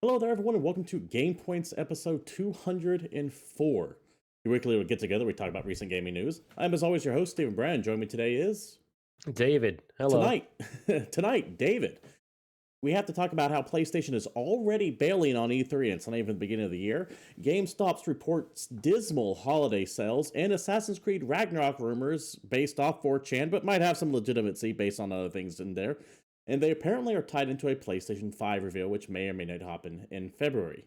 Hello there, everyone, and welcome to GamePoints episode 204. Your weekly get together, we talk about recent gaming news. I'm, as always, your host, Stephen Brand. Joining me today is David, hello. Tonight, David. We have to talk about how PlayStation is already bailing on E3, and it's not even the beginning of the year. GameStop's reports dismal holiday sales, and Assassin's Creed Ragnarok rumors based off 4chan, but might have some legitimacy based on other things in there. And they apparently are tied into a PlayStation 5 reveal, which may or may not happen in February.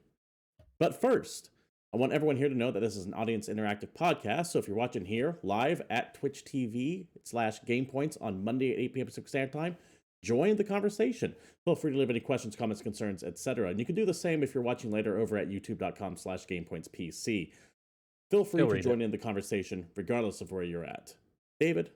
But first, I want everyone here to know that this is an audience interactive podcast, so if you're watching here live at Twitch TV/GamePoints on Monday at 8 p.m. Pacific Standard Time, join the conversation. Feel free to leave any questions, comments, concerns, etc. And you can do the same if you're watching later over at youtube.com/GamePointsPC. Feel free to join in the conversation regardless of where you're at. David?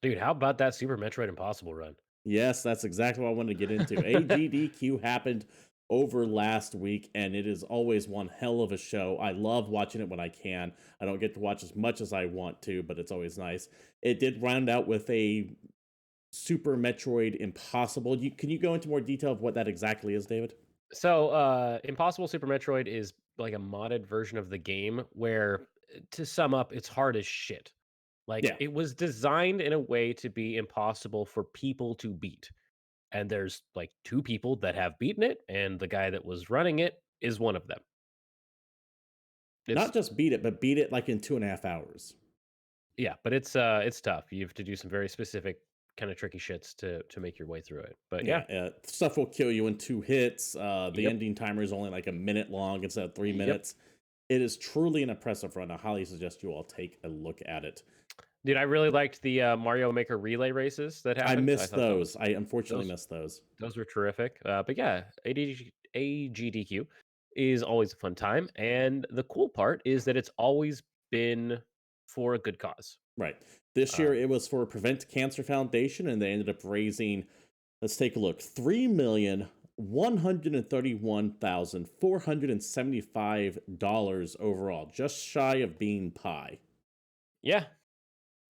Dude, how about that Super Metroid Impossible run? Yes, that's exactly what I wanted to get into. AGDQ happened over last week, and it is always one hell of a show. I love watching it when I can. I don't get to watch as much as I want to, but it's always nice. It did round out with a Super Metroid Impossible. Can you go into more detail of what that exactly is, David? So, Impossible Super Metroid is like a modded version of the game where, to sum up, it's hard as shit. It was designed in a way to be impossible for people to beat. And there's like two people that have beaten it, and the guy that was running it is one of them. Not just beat it, but beat it like in 2.5 hours. Yeah, but it's tough. You have to do some very specific kind of tricky shits to make your way through it. But yeah. Stuff will kill you in 2 hits. The ending timer is only like a minute long instead of 3 minutes. It is truly an impressive run. I highly suggest you all take a look at it. Dude, I really liked the Mario Maker relay races that happened. I missed those. I unfortunately missed those. Those were terrific. But yeah, AGDQ is always a fun time. And the cool part is that it's always been for a good cause. Right. This year it was for Prevent Cancer Foundation, and they ended up raising, let's take a look, $3,131,475 overall, just shy of being pie. Yeah,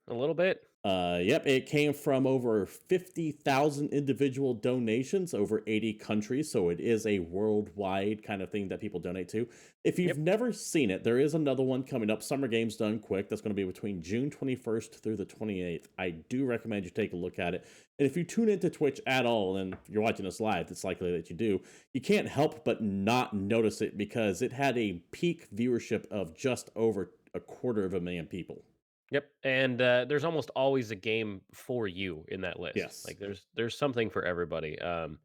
a little bit. It came from over 50,000 individual donations over 80 countries, so it is a worldwide kind of thing that people donate to. If you've never seen it, there is another one coming up, Summer Games Done Quick, that's going to be between June 21st through the 28th. I do recommend you take a look at it. And if you tune into Twitch at all, and you're watching us live, it's likely that you do, you can't help but not notice it because it had a peak viewership of just over 250,000 people. Yep, and there's almost always a game for you in that list. Yes, like there's something for everybody, and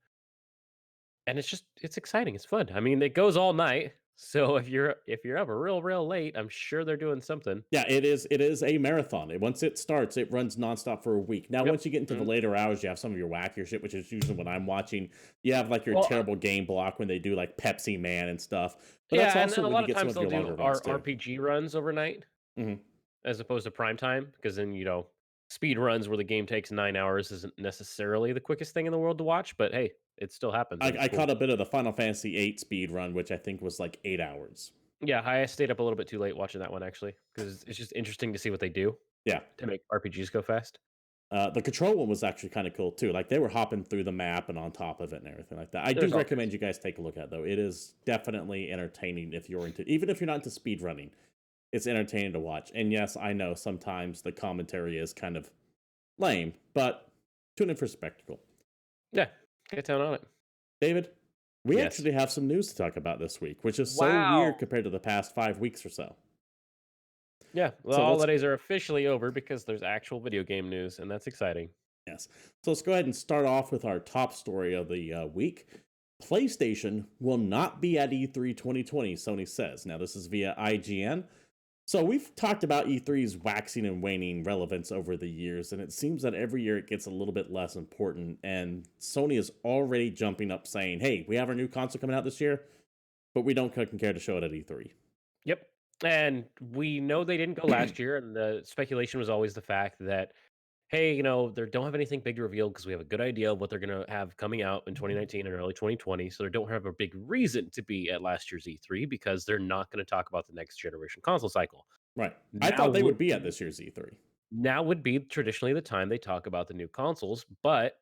it's exciting. It's fun. I mean, it goes all night, so if you're up real late, I'm sure they're doing something. Yeah, it is a marathon. Once it starts, it runs nonstop for a week. Now, once you get into the later hours, you have some of your wackier shit, which is usually when I'm watching. You have like your terrible game block when they do like Pepsi Man and stuff. But that's also and a lot of times they'll do RPG runs overnight. Mm-hmm. As opposed to prime time, because then, speed runs where the game takes 9 hours isn't necessarily the quickest thing in the world to watch, but hey, it still happens. I caught a bit of the Final Fantasy VIII speed run, which I think was like 8 hours. Yeah, I stayed up a little bit too late watching that one, actually, because it's just interesting to see what they do. Yeah. To make RPGs go fast. The Control one was actually kind of cool, too. Like, they were hopping through the map and on top of it and everything like that. I do recommend you guys take a look at it, though. It is definitely entertaining even if you're not into speed running. It's entertaining to watch. And yes, I know sometimes the commentary is kind of lame, but tune in for spectacle. Yeah, get down on it. David, we actually have some news to talk about this week, which is so weird compared to the past 5 weeks or so. Yeah, well, holidays are officially over because there's actual video game news, and that's exciting. Yes. So let's go ahead and start off with our top story of the week. PlayStation will not be at E3 2020, Sony says. Now, this is via IGN. So we've talked about E3's waxing and waning relevance over the years, and it seems that every year it gets a little bit less important, and Sony is already jumping up saying, hey, we have our new console coming out this year, but we don't care to show it at E3. Yep, and we know they didn't go last year, and the speculation was always the fact that, hey, they don't have anything big to reveal because we have a good idea of what they're going to have coming out in 2019 and early 2020. So they don't have a big reason to be at last year's E3 because they're not going to talk about the next generation console cycle. Right. I thought they would be at this year's E3. Now would be traditionally the time they talk about the new consoles, but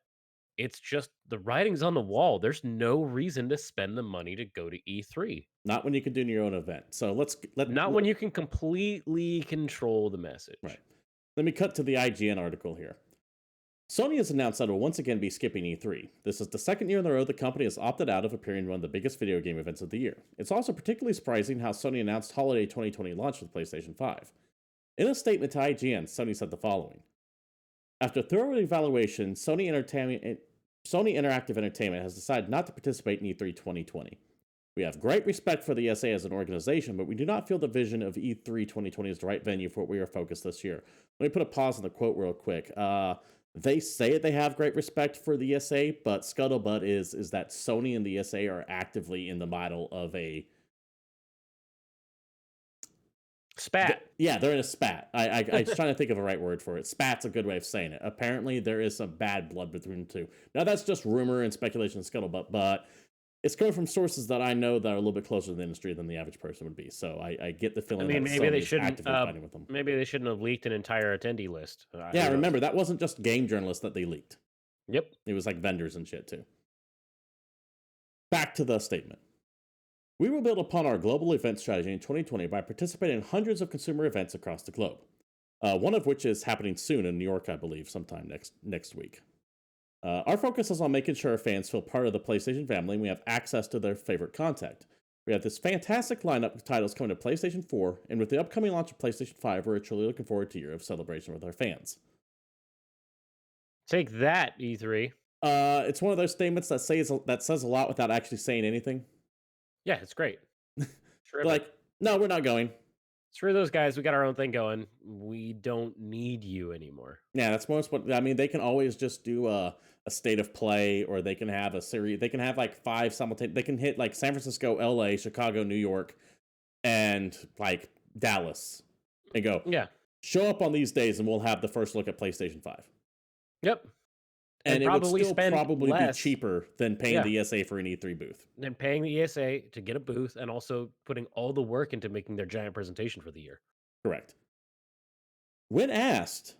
it's just the writing's on the wall. There's no reason to spend the money to go to E3. Not when you can do your own event. So Not when you can completely control the right. message. Let me cut to the IGN article here. Sony has announced that it will once again be skipping E3. This is the second year in a row the company has opted out of appearing in one of the biggest video game events of the year. It's also particularly surprising how Sony announced holiday 2020 launch with PlayStation 5. In a statement to IGN, Sony said the following. After thorough evaluation, Sony Interactive Entertainment has decided not to participate in E3 2020. We have great respect for the ESA as an organization, but we do not feel the vision of E3 2020 is the right venue for what we are focused this year. Let me put a pause on the quote real quick. They say they have great respect for the ESA, but scuttlebutt is that Sony and the ESA are actively in the model of a spat. Yeah, they're in a spat. I was trying to think of a right word for it. Spat's a good way of saying it. Apparently, there is some bad blood between the two. Now, that's just rumor and speculation and scuttlebutt, but it's coming from sources that I know that are a little bit closer to the industry than the average person would be. So I get the feeling that Maybe they Sony's shouldn't. actively fighting with them. Maybe they shouldn't have leaked an entire attendee list. Yeah, remember that wasn't just game journalists that they leaked. Yep, it was like vendors and shit too. Back to the statement. We will build upon our global event strategy in 2020 by participating in hundreds of consumer events across the globe. One of which is happening soon in New York, I believe, sometime next week. Our focus is on making sure our fans feel part of the PlayStation family and we have access to their favorite content. We have this fantastic lineup of titles coming to PlayStation 4, and with the upcoming launch of PlayStation 5, we're truly looking forward to a year of celebration with our fans. Take that, E3. It's one of those statements that says a lot without actually saying anything. Yeah, it's great. Like, no, we're not going. Screw those guys. We got our own thing going. We don't need you anymore. Yeah, that's most what I mean. They can always just do a state of play, or they can have a series. They can have like 5 simultaneous. They can hit like San Francisco, LA, Chicago, New York, and like Dallas, and go. Yeah, show up on these days, and we'll have the first look at PlayStation 5. Yep. And it would still probably be cheaper than paying the ESA for an E3 booth. Than paying the ESA to get a booth and also putting all the work into making their giant presentation for the year. Correct. When asked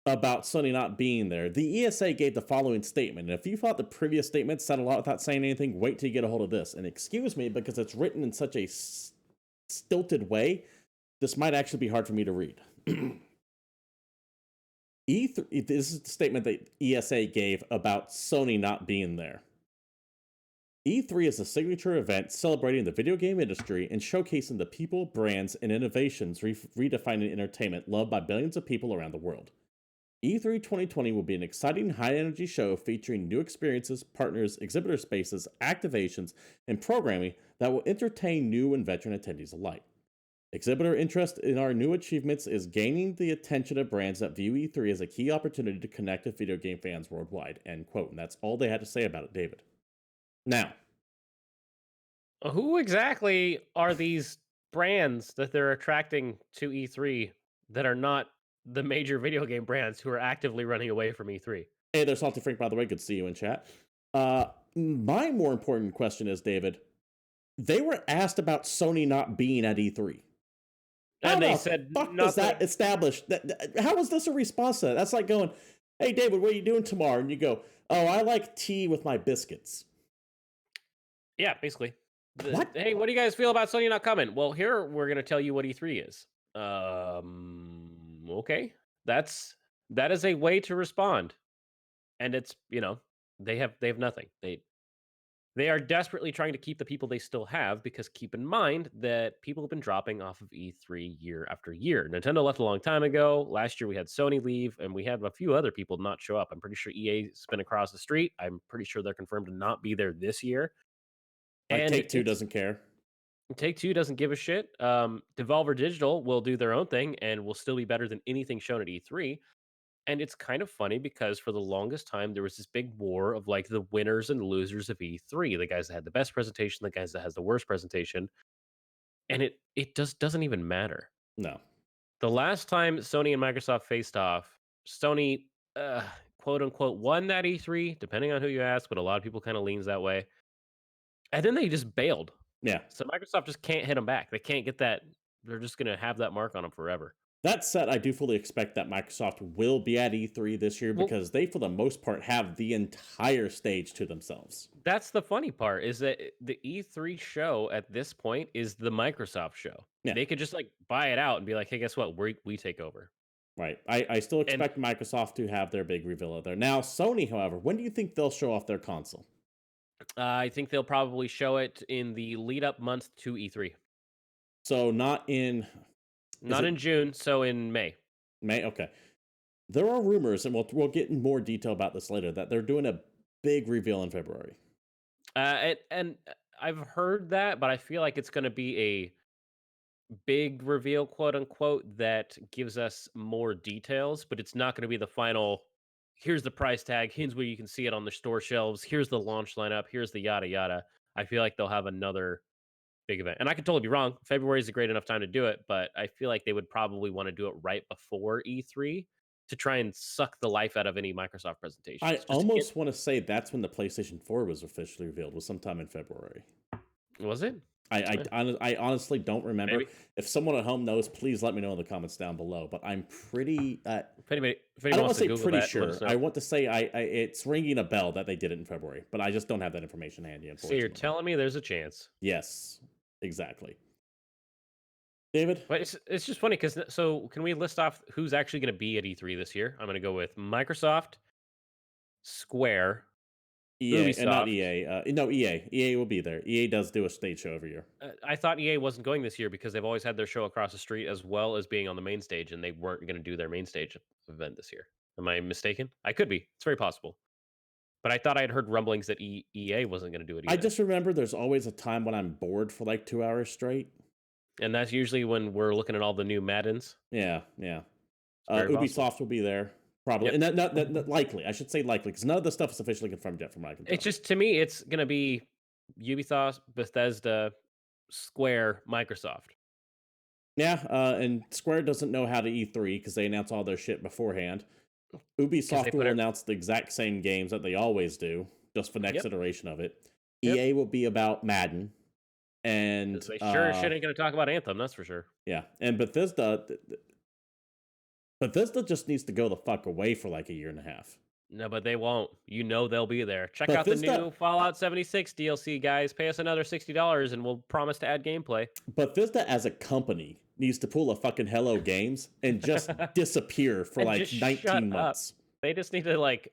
about Sony not being there, the ESA gave the following statement. And if you thought the previous statement said a lot without saying anything, wait till you get a hold of this. And excuse me, because it's written in such a stilted way, this might actually be hard for me to read. E3, this is the statement that ESA gave about Sony not being there. E3 is a signature event celebrating the video game industry and showcasing the people, brands, and innovations redefining entertainment loved by billions of people around the world. E3 2020 will be an exciting, high-energy show featuring new experiences, partners, exhibitor spaces, activations, and programming that will entertain new and veteran attendees alike. Exhibitor interest in our new achievements is gaining the attention of brands that view E3 as a key opportunity to connect with video game fans worldwide, end quote. And that's all they had to say about it, David. Now, who exactly are these brands that they're attracting to E3 that are not the major video game brands who are actively running away from E3? Hey there, Salty Frank, by the way. Good to see you in chat. My more important question is, David, they were asked about Sony not being at E3. And they said, fuck does that establish? How is this a response to that? That's like going, hey, David, what are you doing tomorrow? And you go, oh, I like tea with my biscuits. Yeah, basically. What? Hey, what do you guys feel about Sony not coming? Well, here we're going to tell you what E3 is. Okay. That is a way to respond. And it's, they have nothing. They are desperately trying to keep the people they still have, because keep in mind that people have been dropping off of E3 year after year. Nintendo left a long time ago. Last year we had Sony leave, and we had a few other people not show up. I'm pretty sure EA's been across the street. I'm pretty sure they're confirmed to not be there this year. And Take-Two doesn't care. Take-Two doesn't give a shit. Devolver Digital will do their own thing and will still be better than anything shown at E3. And it's kind of funny because for the longest time, there was this big war of like the winners and losers of E3, the guys that had the best presentation, the guys that has the worst presentation. And it just doesn't even matter. No. The last time Sony and Microsoft faced off, Sony, quote unquote, won that E3, depending on who you ask, but a lot of people kind of leans that way. And then they just bailed. Yeah. So Microsoft just can't hit them back. They can't get that. They're just going to have that mark on them forever. That said, I do fully expect that Microsoft will be at E3 this year Well, because they, for the most part, have the entire stage to themselves. that's the funny part is that the E3 show at this point is the Microsoft show. Yeah, They could just like buy it out and be like, "Hey, guess what? We take over." right. I still And expect Microsoft to have their big reveal out there. Now, Sony, however, when do you think they'll show off their console? I think they'll probably show it in the lead up month to E3. So not in, is Not it in June, so in May. May? Okay. There are rumors, and we'll get in more detail about this later, that they're doing a big reveal in February. And I've heard that, but I feel like it's going to be a big reveal, quote unquote, that gives us more details, but it's not going to be the final. Here's the price tag. Here's where you can see it on the store shelves. Here's the launch lineup. Here's the yada yada. I feel like they'll have another big event, and I could totally be wrong. February is a great enough time to do it, but I feel like they would probably want to do it right before E3 to try and suck the life out of any Microsoft I presentations. Just to get almost want to say that's when the PlayStation 4 was officially revealed, was sometime in February. was it? I, Eh, I honestly don't remember. maybe. If someone at home knows, please let me know in the comments down below. But I'm pretty. If I anybody don't want wants to to say Google pretty that, let us sure. know. I want to say it's ringing a bell that they did it in February, but I just don't have that information handy. So you're Unfortunately, telling me there's a chance? yes, exactly. David, But it's just funny because so can we list off who's actually going to be at E3 this year? I'm going to go with Microsoft, Square, EA and not Ubisoft. EA. No, EA. EA will be there. EA does do a stage show every year. I thought EA wasn't going this year because they've always had their show across the street as well as being on the main stage, and they weren't going to do their main stage event this year. Am I mistaken? I could be. It's very possible. But I thought I had heard rumblings that EA wasn't going to do it I either. just remember there's always a time when I'm bored for like 2 hours straight. And that's usually when we're looking at all the new Maddens. Yeah, yeah. It's very possible. Ubisoft will be there probably, Yep. and that likely. I should say likely because none of the stuff is officially confirmed yet, from what I can tell. It's just to me, it's going to be Ubisoft, Bethesda, Square, Microsoft. Yeah, and Square doesn't know how to E3 because they announce all their shit beforehand. Ubisoft will announce the exact same games that they always do, just for next iteration of it. Yep. EA will be about Madden, and They sure shit ain't going to talk about Anthem, that's for sure. yeah, and Bethesda just needs to go the fuck away for like a year and a half. No, but they won't. You know they'll be there. Check out the new Fallout 76 DLC, guys. Pay us another $60 and we'll promise to add gameplay. Bethesda as a company needs to pull a fucking Hello Games and just disappear for And like just 19 months. They just need to like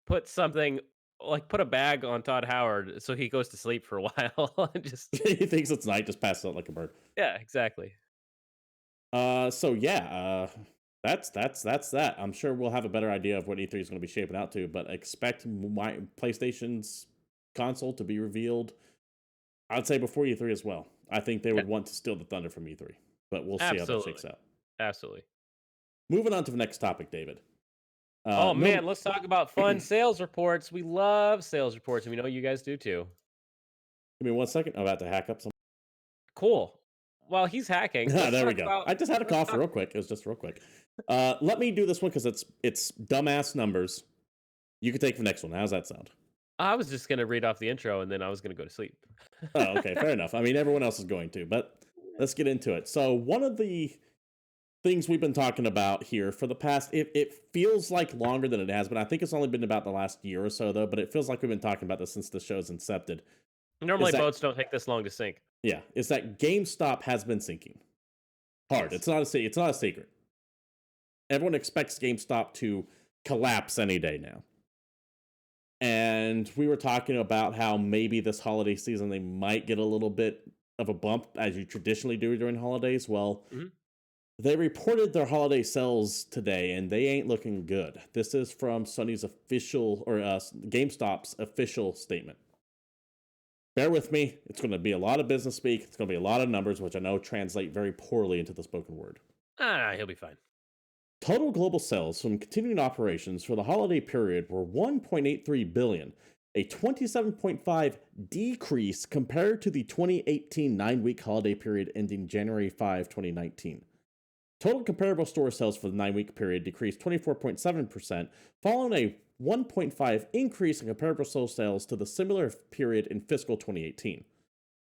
put something, like put a bag on Todd Howard so he goes to sleep for a while. And just He thinks it's night, just passes out like a bird. yeah, exactly. So yeah, that's that. I'm sure we'll have a better idea of what E3 is going to be shaping out to, but expect my PlayStation's console to be revealed. I'd say before E3 as well. I think they would want to steal the thunder from E3, but we'll see how that shakes out. Absolutely. Moving on to the next topic, David. Man, let's talk about fun sales reports. We love sales reports, and we know you guys do too. Give me 1 second. I'm about to hack up some. Cool. While he's hacking, there we go. I just had a cough real quick. It was just real quick. Let me do this one because it's dumbass numbers. You can take the next one. How's that sound? I was just gonna read off the intro and then I was gonna go to sleep. Oh, okay, fair enough. I mean, everyone else is going to, but let's get into it. So one of the things we've been talking about here for the past, it feels like longer than it has, but I think it's only been about the last year or so, though. But it feels like we've been talking about this since the show's incepted. Normally, boats don't take this long to sink. Yeah, is that GameStop has been sinking hard. Yes. It's not a secret. Everyone expects GameStop to collapse any day now. And we were talking about how maybe this holiday season they might get a little bit of a bump, as you traditionally do during holidays. Well, they reported their holiday sales today, and they ain't looking good. This is from Sony's official, or GameStop's official statement. Bear with me. It's going to be a lot of business speak. It's going to be a lot of numbers, which I know translate very poorly into the spoken word. He'll be fine. Total global sales from continuing operations for the holiday period were $1.83 billion, a 27.5% decrease compared to the 2018 9-week holiday period ending January 5, 2019. Total comparable store sales for the 9-week period decreased 24.7%, following a 1.5% increase in comparable store sales to the similar period in fiscal 2018.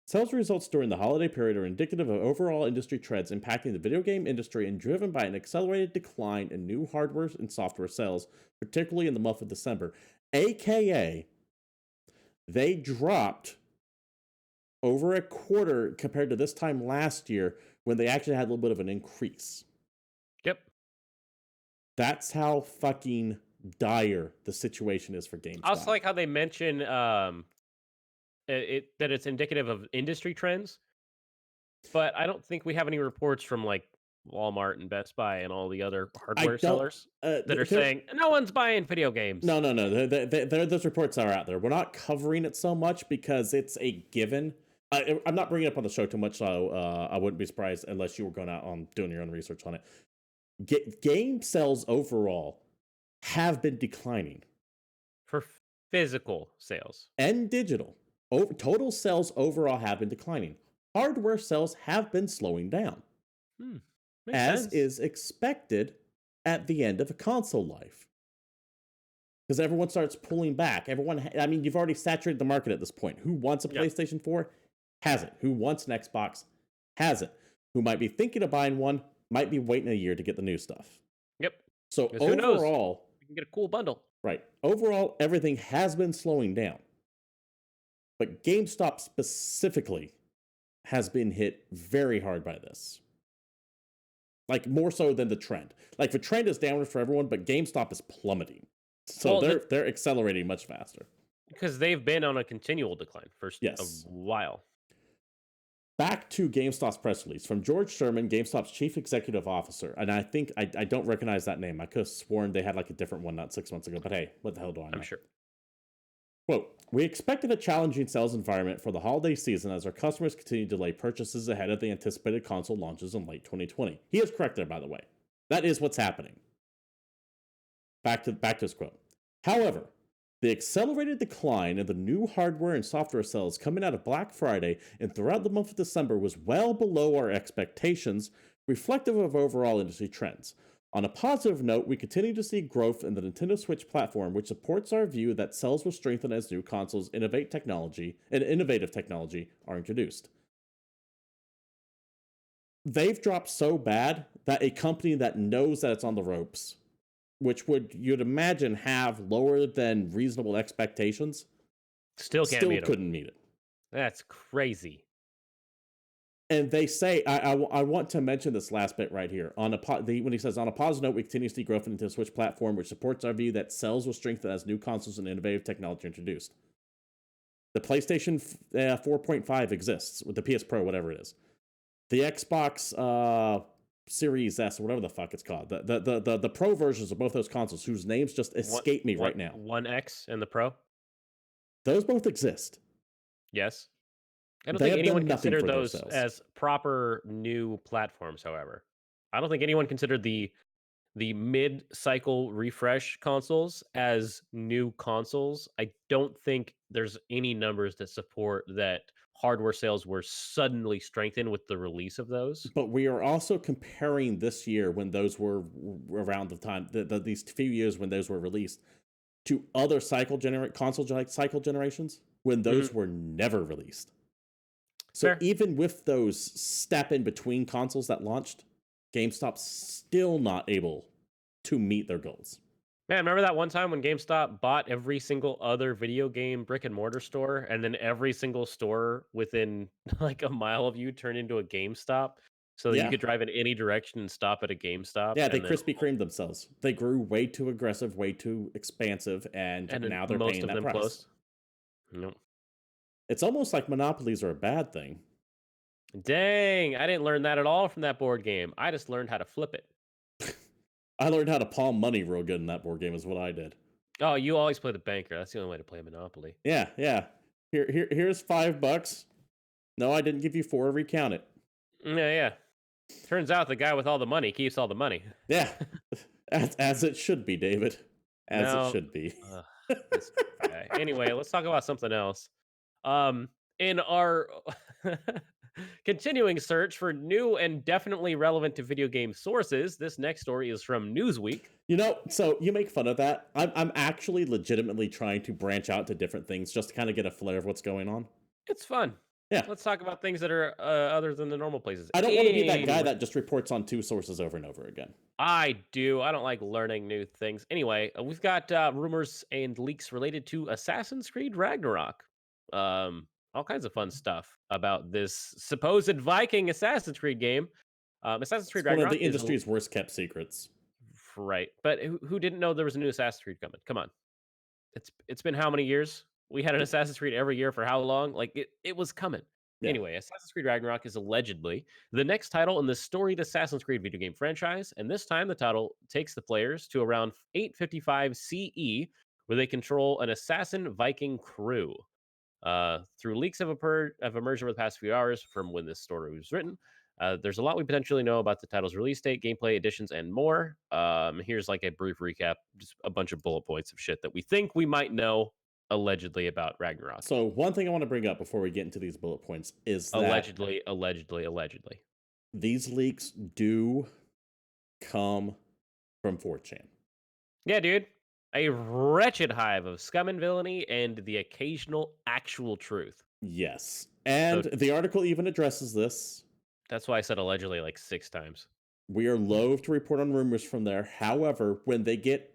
Sales results during the holiday period are indicative of overall industry trends impacting the video game industry and driven by an accelerated decline in new hardware and software sales, particularly in the month of December. AKA, they dropped over a quarter compared to this time last year when they actually had a little bit of an increase. Yep. That's how fucking dire the situation is for GameStop. I also like how they mention that it's indicative of industry trends, but I don't think we have any reports from like Walmart and Best Buy and all the other hardware sellers that are saying no one's buying video games. No. Those reports are out there. We're not covering it so much because it's a given. I'm not bringing it up on the show too much, so I wouldn't be surprised unless you were going out on doing your own research on it. Game sales overall have been declining. For physical sales. And digital. Total sales overall have been declining. Hardware sales have been slowing down. As sense. is expected at the end of a console life. Because everyone starts pulling back. You've already saturated the market at this point. Who wants a PlayStation 4? Has it. Who wants an Xbox? Has it. Who might be thinking of buying one? Might be waiting a year to get the new stuff. Yep. So overall, you can get a cool bundle. Right. Overall, everything has been slowing down. But GameStop specifically has been hit very hard by this. Like, more so than the trend. Like, the trend is downward for everyone, but GameStop is plummeting. So they're accelerating much faster. Because they've been on a continual decline for a while. Back to GameStop's press release from George Sherman, GameStop's chief executive officer. And I think I don't recognize that name. I could have sworn they had like a different one not 6 months ago. But hey, what the hell do I know? I'm sure. Quote, we expected a challenging sales environment for the holiday season as our customers continue to delay purchases ahead of the anticipated console launches in late 2020. He is correct there, by the way. That is what's happening. Back to his quote. However, the accelerated decline in the new hardware and software sales coming out of Black Friday and throughout the month of December was well below our expectations, reflective of overall industry trends. On a positive note, we continue to see growth in the Nintendo Switch platform, which supports our view that sales will strengthen as new consoles innovative technology are introduced. They've dropped so bad that a company that knows that it's on the ropes, which you'd imagine have lower than reasonable expectations, still couldn't meet it. That's crazy. And they say, I want to mention this last bit right here. When he says, on a positive note, we continue to see growth into the Switch platform, which supports our view that sales will strengthen as new consoles and innovative technology are introduced. The PlayStation 4.5 exists with the PS Pro, whatever it is. The Xbox Series S, or whatever the fuck it's called. The Pro versions of both those consoles, whose names just escape me right now. One X and the Pro? Those both exist. Yes. I don't think anyone considered those as proper new platforms, however. I don't think anyone considered the mid-cycle refresh consoles as new consoles. I don't think there's any numbers that support that hardware sales were suddenly strengthened with the release of those. But we are also comparing this year, when those were around the time, these few years when those were released, to other console cycle generations when those were never released. So Fair. Even with those step in between consoles that launched, GameStop's still not able to meet their goals. Man, remember that one time when GameStop bought every single other video game brick and mortar store, and then every single store within like a mile of you turned into a GameStop, so that you could drive in any direction and stop at a GameStop? Yeah, they Krispy Kremed themselves. They grew way too aggressive, way too expansive, and now they're paying that price. Closed. Nope. It's almost like monopolies are a bad thing. Dang, I didn't learn that at all from that board game. I just learned how to flip it. I learned how to palm money real good in that board game is what I did. Oh, you always play the banker. That's the only way to play Monopoly. Yeah. Here's $5. No, I didn't give you 4. Recount it. Yeah. Turns out the guy with all the money keeps all the money. Yeah, as it should be, David. It should be. Anyway, let's talk about something else. In our continuing search for new and definitely relevant to video game sources, this next story is from Newsweek. So you make fun of that. I'm actually legitimately trying to branch out to different things just to kind of get a flair of what's going on. It's fun. Yeah. Let's talk about things that are other than the normal places. I don't want to be that guy Anyway, that just reports on two sources over and over again. I do. I don't like learning new things. Anyway, we've got rumors and leaks related to Assassin's Creed Ragnarok. All kinds of fun stuff about this supposed Viking Assassin's Creed game. Assassin's Creed It's one of the Ragnarok is industry's worst kept secrets. right, but who didn't know there was a new Assassin's Creed coming? Come on, it's been how many years? We had an Assassin's Creed every year for how long? Like it was coming. Yeah. Anyway, Assassin's Creed Ragnarok is allegedly the next title in the storied Assassin's Creed video game franchise, and this time the title takes the players to around 855 CE, where they control an assassin Viking crew. Through leaks have emerged over the past few hours from when this story was written. There's a lot we potentially know about the title's release date, gameplay additions, and more. Here's like a brief recap, just a bunch of bullet points of shit that we think we might know allegedly about Ragnarok. So one thing I want to bring up before we get into these bullet points is that Allegedly, allegedly, allegedly. these leaks do come from 4chan. Yeah, dude. A wretched hive of scum and villainy and the occasional actual truth. Yes. So And the article even addresses this. that's why I said allegedly like 6 times. We are loath to report on rumors from there. However, when they get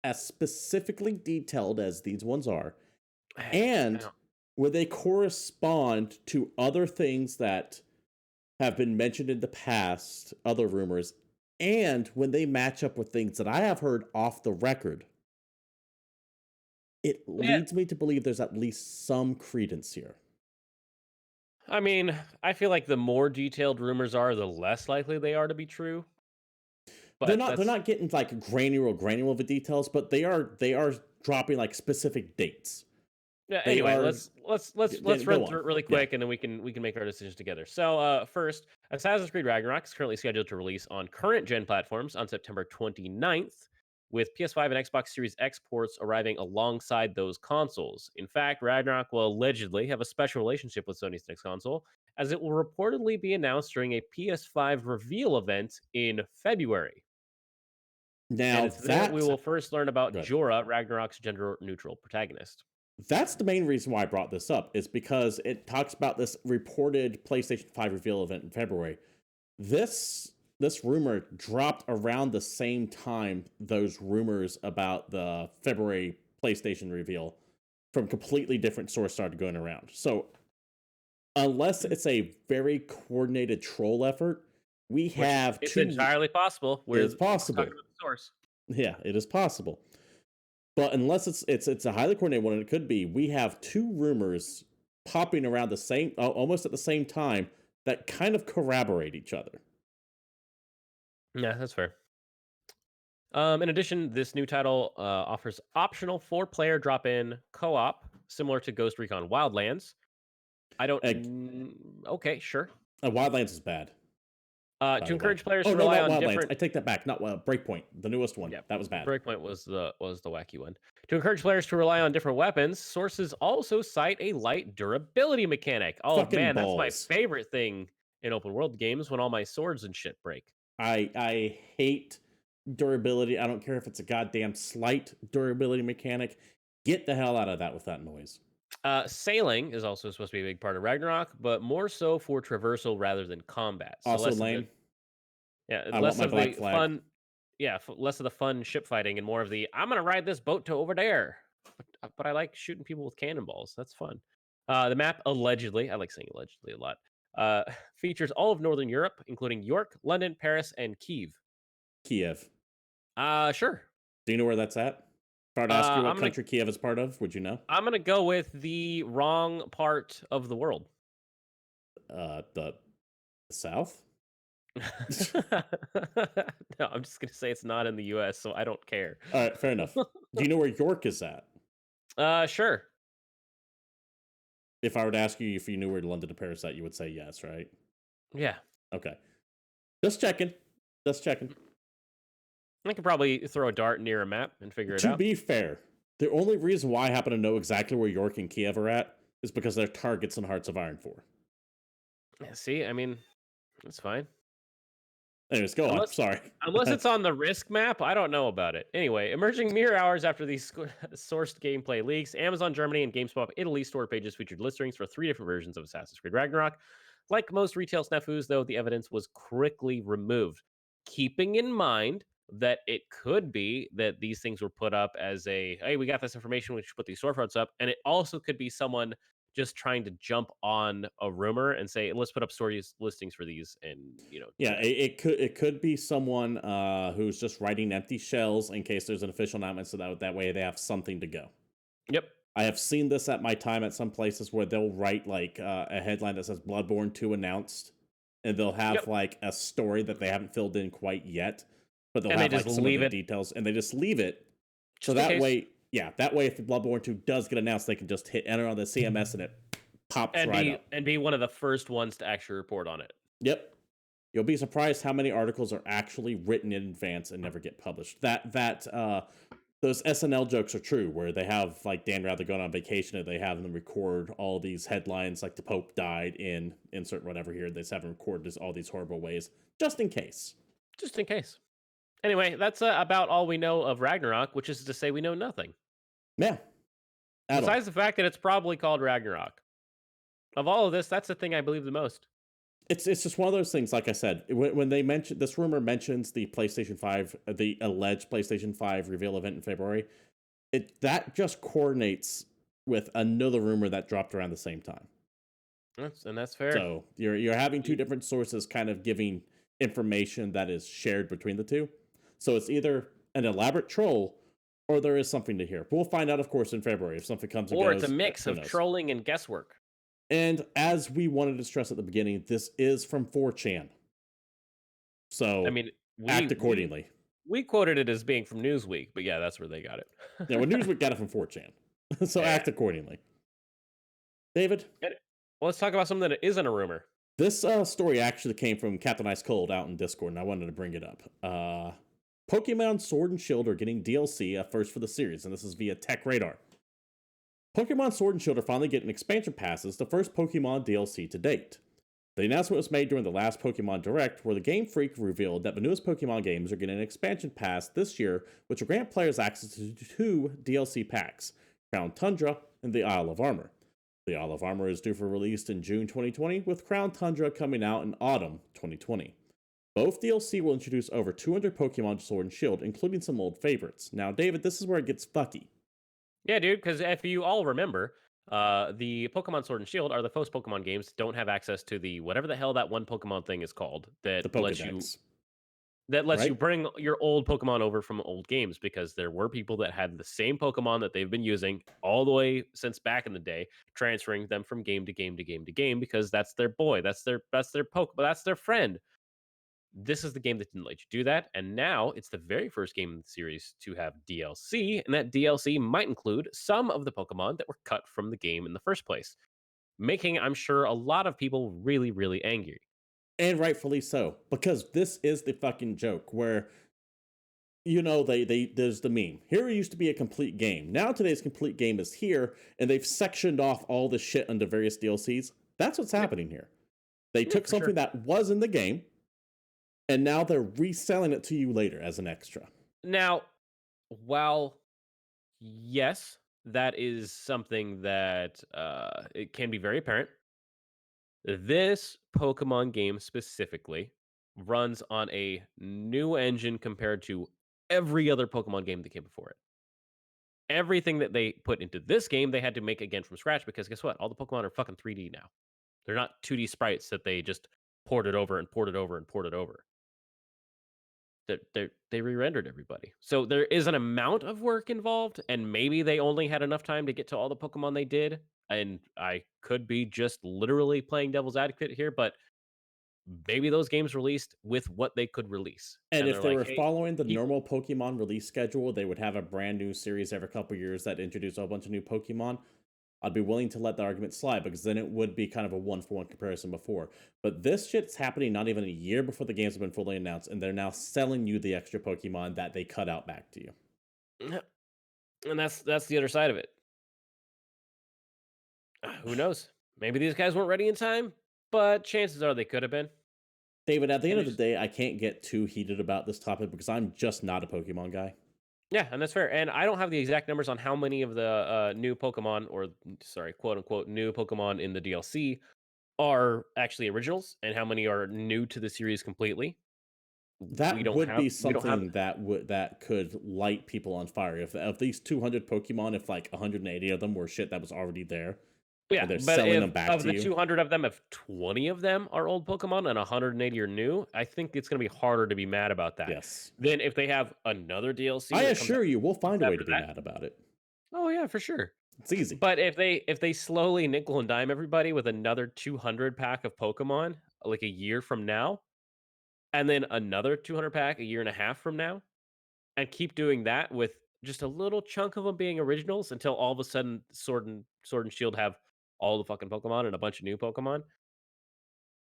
as specifically detailed as these ones are, and when they correspond to other things that have been mentioned in the past, other rumors, and when they match up with things that I have heard off the record, it leads me to believe there's at least some credence here. I mean, I feel like the more detailed rumors are, the less likely they are to be true. But They're not getting like granular of the details, but they are dropping like specific dates. yeah. They Anyway, are- let's go run on. through it really quick, and then we can make our decisions together. So, first, Assassin's Creed Ragnarok is currently scheduled to release on current gen platforms on September 29th, with PS5 and Xbox Series X ports arriving alongside those consoles. In fact, Ragnarok will allegedly have a special relationship with Sony's next console, as it will reportedly be announced during a PS5 reveal event in February. Now And it's there we will first learn about Good. Jorah, Ragnarok's gender-neutral protagonist. That's the main reason why I brought this up, is because it talks about this reported PlayStation 5 reveal event in February. This rumor dropped around the same time those rumors about the February PlayStation reveal from completely different source started going around. So unless it's a very coordinated troll effort, we have It's two. entirely possible. It's possible. Talking about the source. Yeah, it is possible. But unless it's a highly coordinated one, and it could be, we have two rumors popping around the same, almost at the same time, that kind of corroborate each other. Yeah, that's fair. In addition, this new title offers optional 4-player drop-in co-op, similar to Ghost Recon Wildlands. I don't. Okay, sure. Wildlands is bad. To encourage players to no, rely not on Wildlands. different. I take that back. Not Breakpoint, the newest one. Yeah, That was bad. Breakpoint was the wacky one. To encourage players to rely on different weapons, sources also cite a light durability mechanic. Oh Fucking man, balls. that's my favorite thing in open world games, when all my swords and shit break. I hate durability. I don't care if it's a goddamn slight durability mechanic. Get the hell out of that with that noise. Sailing is also supposed to be a big part of Ragnarok, but more so for traversal rather than combat. So Also lame. less want my of black the flag. fun. Yeah, less of the fun ship fighting and more of the I'm gonna ride this boat to over there. But I like shooting people with cannonballs. That's fun. The map allegedly, I like saying allegedly a lot, features all of Northern Europe, including York, London, Paris, and Kiev. Kiev. Sure. Do you know where that's at? If I were to ask you what I'm country Kiev is part of, would you know? gonna go with the wrong part of the world. The South? No, I'm just gonna say it's not in the U.S., so I don't care. All right, fair enough. Do you know where York is at? Sure. If I were to ask you if you knew where London to Paris at, you would say yes, right? Yeah, Okay. Just checking. Just checking. I could probably throw a dart near a map and figure it To out. be fair, the only reason why I happen to know exactly where York and Kiev are at is because they're targets in Hearts of Iron 4. Yeah, see, I mean, it's fine. Anyways, go on. Unless Sorry. unless it's on the Risk map, I don't know about it. Anyway, emerging mere hours after these sourced gameplay leaks, Amazon Germany and GameStop Italy store pages featured listings for 3 different versions of Assassin's Creed Ragnarok. Like most retail snafus, though, the evidence was quickly removed, keeping in mind that it could be that these things were put up as a, "Hey, we got this information, we should put these storefronts up," and it also could be someone just trying to jump on a rumor and say, "Let's put up stories listings for these," and, do Yeah, that. it could be someone who's just writing empty shells in case there's an official announcement, so that way they have something to go. Yep. I have seen this at my time at some places where they'll write like a headline that says Bloodborne 2 announced, and they'll have Yep. like a story that they haven't filled in quite yet, but they'll And they have just like some of leave the it details, and they just leave it so just in that case. way, yeah, that way if the Bloodborne 2 does get announced, they can just hit enter on the CMS and it pops And right be up. and be one of the first ones to actually report on it. Yep. You'll be surprised how many articles are actually written in advance and never get published. Those SNL jokes are true, where they have like Dan Rather going on vacation and they have them record all these headlines, like the Pope died in insert whatever here. They just have them record this all these horrible ways, just in case. Just in case. Anyway, that's about all we know of Ragnarok, which is to say we know nothing. Yeah, at all. Besides the fact that it's probably called Ragnarok. Of all of this, that's the thing I believe the most. It's just one of those things. Like I said, when they mention this rumor mentions the PlayStation 5, the alleged PlayStation 5 reveal event in February, that just coordinates with another rumor that dropped around the same time. That's fair. So you're having two different sources kind of giving information that is shared between the two. So it's either an elaborate troll or there is something to hear. We'll find out, of course, in February if something comes and Or it's a goes. mix Who of knows? trolling and guesswork. And as we wanted to stress at the beginning, this is from 4chan. I So mean, we act we accordingly. we quoted it as being from Newsweek, but yeah, that's where they got Yeah, well, it. Newsweek got it from 4chan. So Yeah. act accordingly. David, And- well, let's talk about something that isn't a rumor. this story actually came from Captain Ice Cold out in Discord, and I wanted to bring it up. Pokemon Sword and Shield are getting DLC, first for the series, and this is via Tech Radar. Pokemon Sword and Shield are finally getting expansion passes, the first Pokemon DLC to date. The announcement was made during the last Pokemon Direct, where the Game Freak revealed that the newest Pokemon games are getting an expansion pass this year, which will grant players access to 2 DLC packs, Crown Tundra and the Isle of Armor. The Isle of Armor is due for release in June 2020, with Crown Tundra coming out in autumn 2020. Both DLC will introduce over 200 Pokemon Sword and Shield, including some old favorites. Now, David, this is where it gets fucky. Yeah, dude, because if you all remember, the Pokemon Sword and Shield are the first Pokemon games that don't have access to the whatever the hell that one Pokemon thing is called The Pokedex, that lets you right? bring your old Pokemon over from old games because there were people that had the same Pokemon that they've been using all the way since back in the day, transferring them from game to game to game to game because that's their boy, that's their friend. This is the game that didn't let you do that, and now it's the very first game in the series to have DLC, and that DLC might include some of the Pokemon that were cut from the game in the first place, making, I'm sure, a lot of people really, really angry. And rightfully so, because this is the fucking joke where they there's the meme. Here used to be a complete game. Now today's complete game is here, and they've sectioned off all the shit under various DLCs. That's what's Yep, happening here. They yeah, took for sure. something that was in the game, and now they're reselling it to you later as an extra. Now, while yes, that is something that it can be very apparent. This Pokemon game specifically runs on a new engine compared to every other Pokemon game that came before it. Everything that they put into this game, they had to make again from scratch because guess what? All the Pokemon are fucking 3D now. They're not 2D sprites that they just ported over and ported over and ported over. They re-rendered everybody. So there is an amount of work involved, and maybe they only had enough time to get to all the Pokemon they did. And I could be just literally playing devil's advocate here, but maybe those games released with what they could release. And And if they're they like, were hey, following the people, normal Pokemon release schedule, they would have a brand new series every couple years that introduced a whole bunch of new Pokemon. I'd be willing to let the argument slide because then it would be kind of a one-for-one comparison before. But this shit's happening not even a year before the games have been fully announced, and they're now selling you the extra Pokemon that they cut out back to you. and that's the other side of it. Who knows? Maybe these guys weren't ready in time, but chances are they could have been. David, at the And end of the there's day, I can't get too heated about this topic because I'm just not a Pokemon guy. Yeah, and that's fair. And I don't have the exact numbers on how many of the new Pokemon, or sorry, quote unquote, new Pokemon in the DLC are actually originals, and how many are new to the series completely. That would be We don't have something that could light people on fire. If of these 200 Pokemon, if like 180 of them were shit that was already there, Yeah, and they're but selling if them back of to the you, 200 of them, if 20 of them are old Pokemon and 180 are new, I think it's going to be harder to be mad about that. yes, Then if they have another DLC I that comes out assure you, we'll find a way after to be that, mad about it. oh yeah, for sure. It's easy. But if they slowly nickel and dime everybody with another 200 pack of Pokemon like a year from now, and then another 200 pack a year and a half from now, and keep doing that with just a little chunk of them being originals until all of a sudden Sword and Shield have all the fucking Pokemon and a bunch of new Pokemon.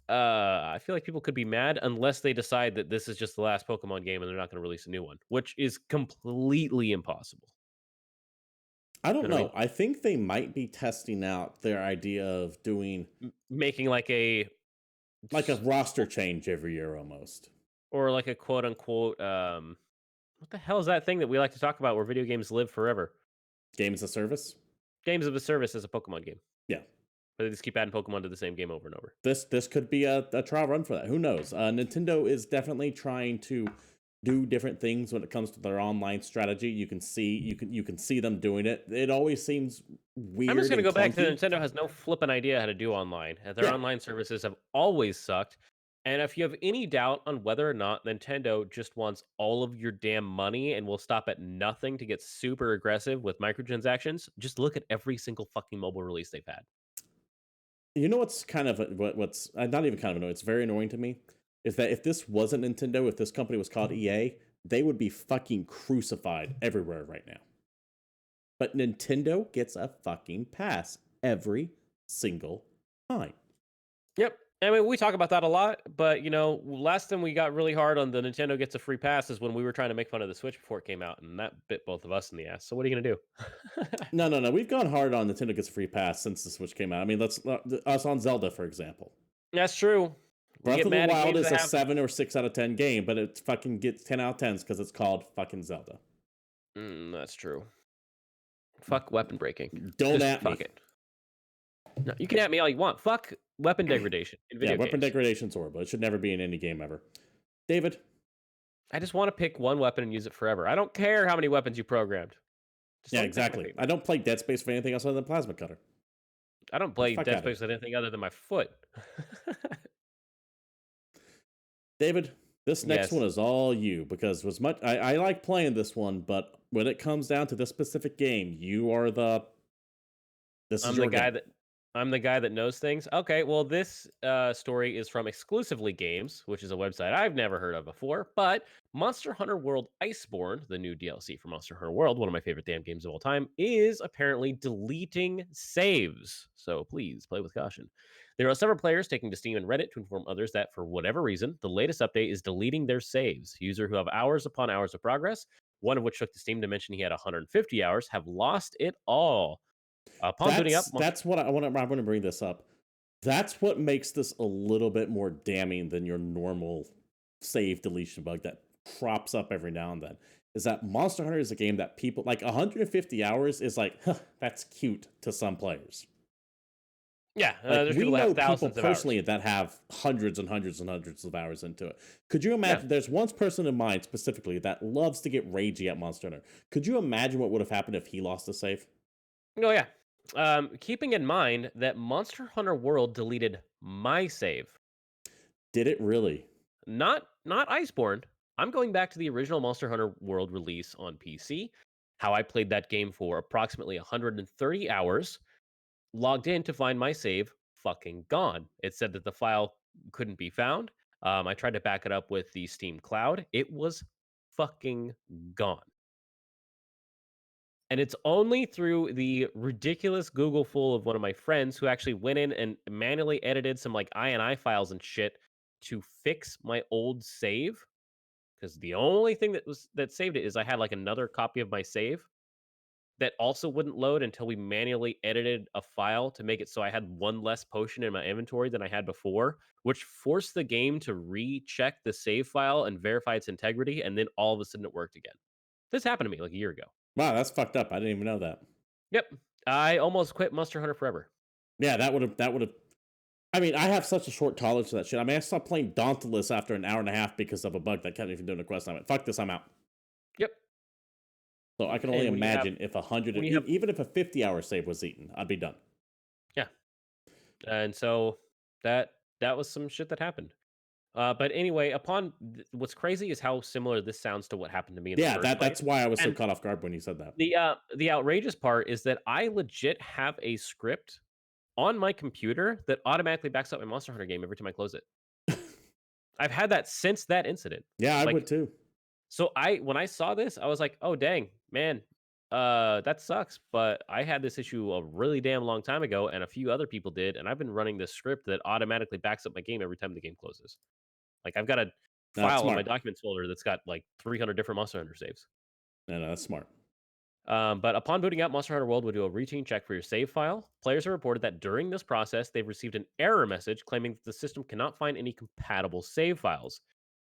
I feel like people could be mad unless they decide that this is just the last Pokemon game and they're not going to release a new one, which is completely impossible. I You don't know what I mean? know. I think they might be testing out their idea of doing Making like a like a roster change every year almost. or like a quote unquote what the hell is that thing that we like to talk about where video games live forever? Games as a service. Games of a service as a Pokemon game. Yeah. But they just keep adding Pokemon to the same game over and over. This could be a trial run for that. Who knows? Nintendo is definitely trying to do different things when it comes to their online strategy. You can see them doing it. It always seems I'm just weird gonna and go back to clunky. Nintendo has no flippin' idea how to do online. Their Yeah. online services have always sucked. And if you have any doubt on whether or not Nintendo just wants all of your damn money and will stop at nothing to get super aggressive with microtransactions, just look at every single fucking mobile release they've had. You know what's kind of what's not even kind of annoying. It's very annoying to me is that if this wasn't Nintendo, if this company was called EA, they would be fucking crucified everywhere right now. But Nintendo gets a fucking pass every single time. Yep. I mean, we talk about that a lot, but last time we got really hard on the Nintendo gets a free pass is when we were trying to make fun of the Switch before it came out, and that bit both of us in the ass. So what are you gonna do? No, no, no. We've gone hard on Nintendo gets a free pass since the Switch came out. I mean, let's us on Zelda, for example. That's true. We Breath get of the mad at Wild games is that a have 7 or 6 out of 10 game, but it fucking gets 10 out of 10s because it's called fucking Zelda. That's true. Fuck weapon breaking. Don't Just at me. fuck it. No, you can at me all you want. Fuck weapon degradation in Yeah, video weapon games. degradation's horrible. It should never be in any game ever. David, I just want to pick one weapon and use it forever. I don't care how many weapons you programmed. Just yeah, let me pick my exactly. favorite. I don't play Dead Space for anything else other than Plasma Cutter. I don't Get the play fuck Dead out of here. Space with anything other than my foot. David, this next Yes. one is all you because as much I like playing this one, but when it comes down to this specific game, you are this is I'm your the guy game. that I'm the guy that knows things. Okay, well, this story is from Exclusively Games, which is a website I've never heard of before. But Monster Hunter World Iceborne, the new DLC for Monster Hunter World, one of my favorite damn games of all time, is apparently deleting saves. So please play with caution. There are several players taking to Steam and Reddit to inform others that for whatever reason, the latest update is deleting their saves. Users who have hours upon hours of progress, one of which took to Steam to mention he had 150 hours, have lost it all. Upon booting up, That's what I want to bring this up. That's what makes this a little bit more damning than your normal save deletion bug that crops up every now and then. Is that Monster Hunter is a game that people like 150 hours is like, huh, that's cute to some players. yeah, Like there's we people that have know people thousands of hours. personally that have hundreds and hundreds and hundreds of hours into it. Could you Yeah. imagine? There's one person in mind specifically that loves to get ragey at Monster Hunter. Could you imagine what would have happened if he lost a save? Oh yeah. Keeping in mind that Monster Hunter World deleted my save, Did it really? not Iceborne. I'm going back to the original Monster Hunter World release on PC. How I played that game for approximately 130 hours, logged in to find my save fucking gone. It said that the file couldn't be found. I tried to back it up with the Steam Cloud. It was fucking gone. And it's only through the ridiculous Google full of one of my friends who actually went in and manually edited some like INI files and shit to fix my old save. Because the only thing that saved it is I had like another copy of my save. that also wouldn't load until we manually edited a file to make it so I had one less potion in my inventory than I had before, which forced the game to recheck the save file and verify its integrity, and then all of a sudden it worked again. This happened to me like a year ago. Wow, that's fucked up. I didn't even know that. Yep. I almost quit Monster Hunter forever. Yeah, that would have. I mean, I have such a short tolerance for that shit. I mean, I stopped playing Dauntless after an hour and a half because of a bug that kept me from doing a quest. I went, fuck this, I'm out. Yep. So I can only imagine if 100, even if a 50-hour save was eaten, I'd be done. Yeah. And so that was some shit that happened. But anyway, what's crazy is how similar this sounds to what happened to me in the first place. That's why I was so caught off guard when you said that. The outrageous part is that I legit have a script on my computer that automatically backs up my Monster Hunter game every time I close it. I've had that since that incident. Yeah, I would too. So when I saw this, I was like, oh dang, man, that sucks. But I had this issue a really damn long time ago, and a few other people did, and I've been running this script that automatically backs up my game every time the game closes. Like I've got a file in my documents folder that's got like 300 different Monster Hunter saves. No, that's smart. But upon booting up, Monster Hunter World will do a routine check for your save file. Players have reported that during this process, they've received an error message claiming that the system cannot find any compatible save files.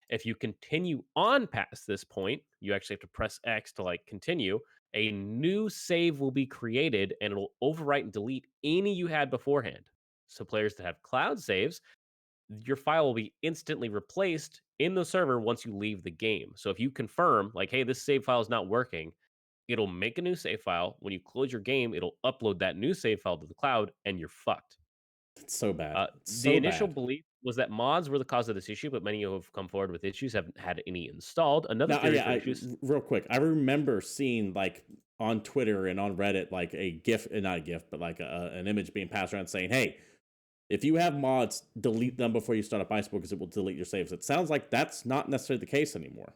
If you continue on past this point, you actually have to press X to like continue. A new save will be created and it'll overwrite and delete any you had beforehand. So players that have cloud saves, your file will be instantly replaced in the server once you leave the game. So if you confirm, like, hey, this save file is not working, it'll make a new save file. When you close your game, it'll upload that new save file to the cloud, and you're fucked. It's so bad. The initial belief was that mods were the cause of this issue, but many who have come forward with issues haven't had any installed. Another theory for issues. Real quick, I remember seeing like on Twitter and on Reddit like a GIF, not a GIF, but like an image being passed around saying, "Hey, if you have mods, delete them before you start up Iceborne because it will delete your saves." It sounds like that's not necessarily the case anymore.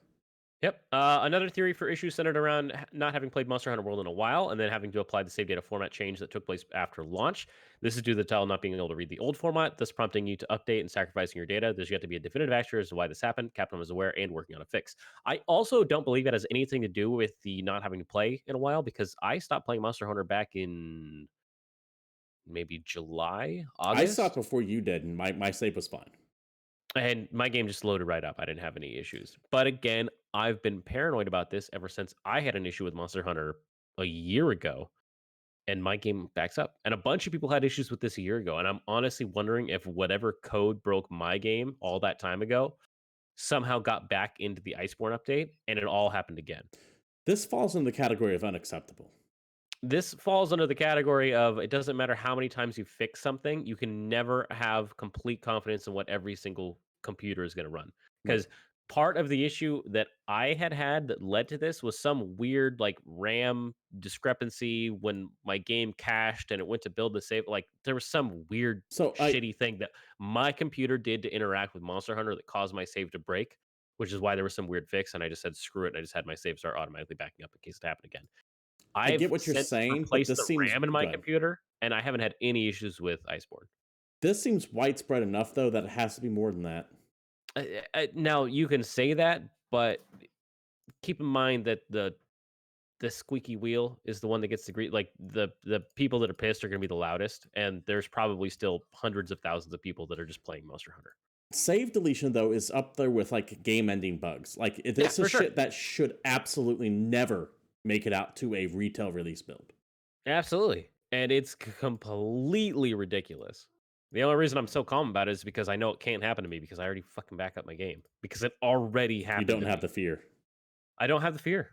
Yep. Another theory for issues centered around not having played Monster Hunter World in a while and then having to apply the save data format change that took place after launch. This is due to the title not being able to read the old format, thus prompting you to update and sacrificing your data. There's yet to be a definitive answer as to why this happened. Capcom is aware and working on a fix. I also don't believe that has anything to do with the not having to play in a while because I stopped playing Monster Hunter back in maybe July, August. I stopped before you did, and my save was fine. And my game just loaded right up. I didn't have any issues. But again, I've been paranoid about this ever since I had an issue with Monster Hunter a year ago. And my game backs up. And a bunch of people had issues with this a year ago. And I'm honestly wondering if whatever code broke my game all that time ago somehow got back into the Iceborne update and it all happened again. This falls in the category of unacceptable. This falls under the category of it doesn't matter how many times you fix something, you can never have complete confidence in what every single computer is going to run. Because part of the issue that I had that led to this was some weird like RAM discrepancy when my game cached and it went to build the save. Like there was some weird shitty thing that my computer did to interact with Monster Hunter that caused my save to break, which is why there was some weird fix. And I just said, screw it. And I just had my save start automatically backing up in case it happened again. I get what you're saying, but this seems RAM in my computer, and I haven't had any issues with Iceborne. This seems widespread enough, though, that it has to be more than that. Now you can say that, but keep in mind that the squeaky wheel is the one that gets the great. Like the people that are pissed are going to be the loudest, and there's probably still hundreds of thousands of people that are just playing Monster Hunter. Save deletion, though, is up there with like game-ending bugs. Like this is shit that should absolutely never make it out to a retail release build. Absolutely. And it's completely ridiculous. The only reason I'm so calm about it is because I know it can't happen to me because I already fucking back up my game. Because it already happened. You don't have the fear. I don't have the fear.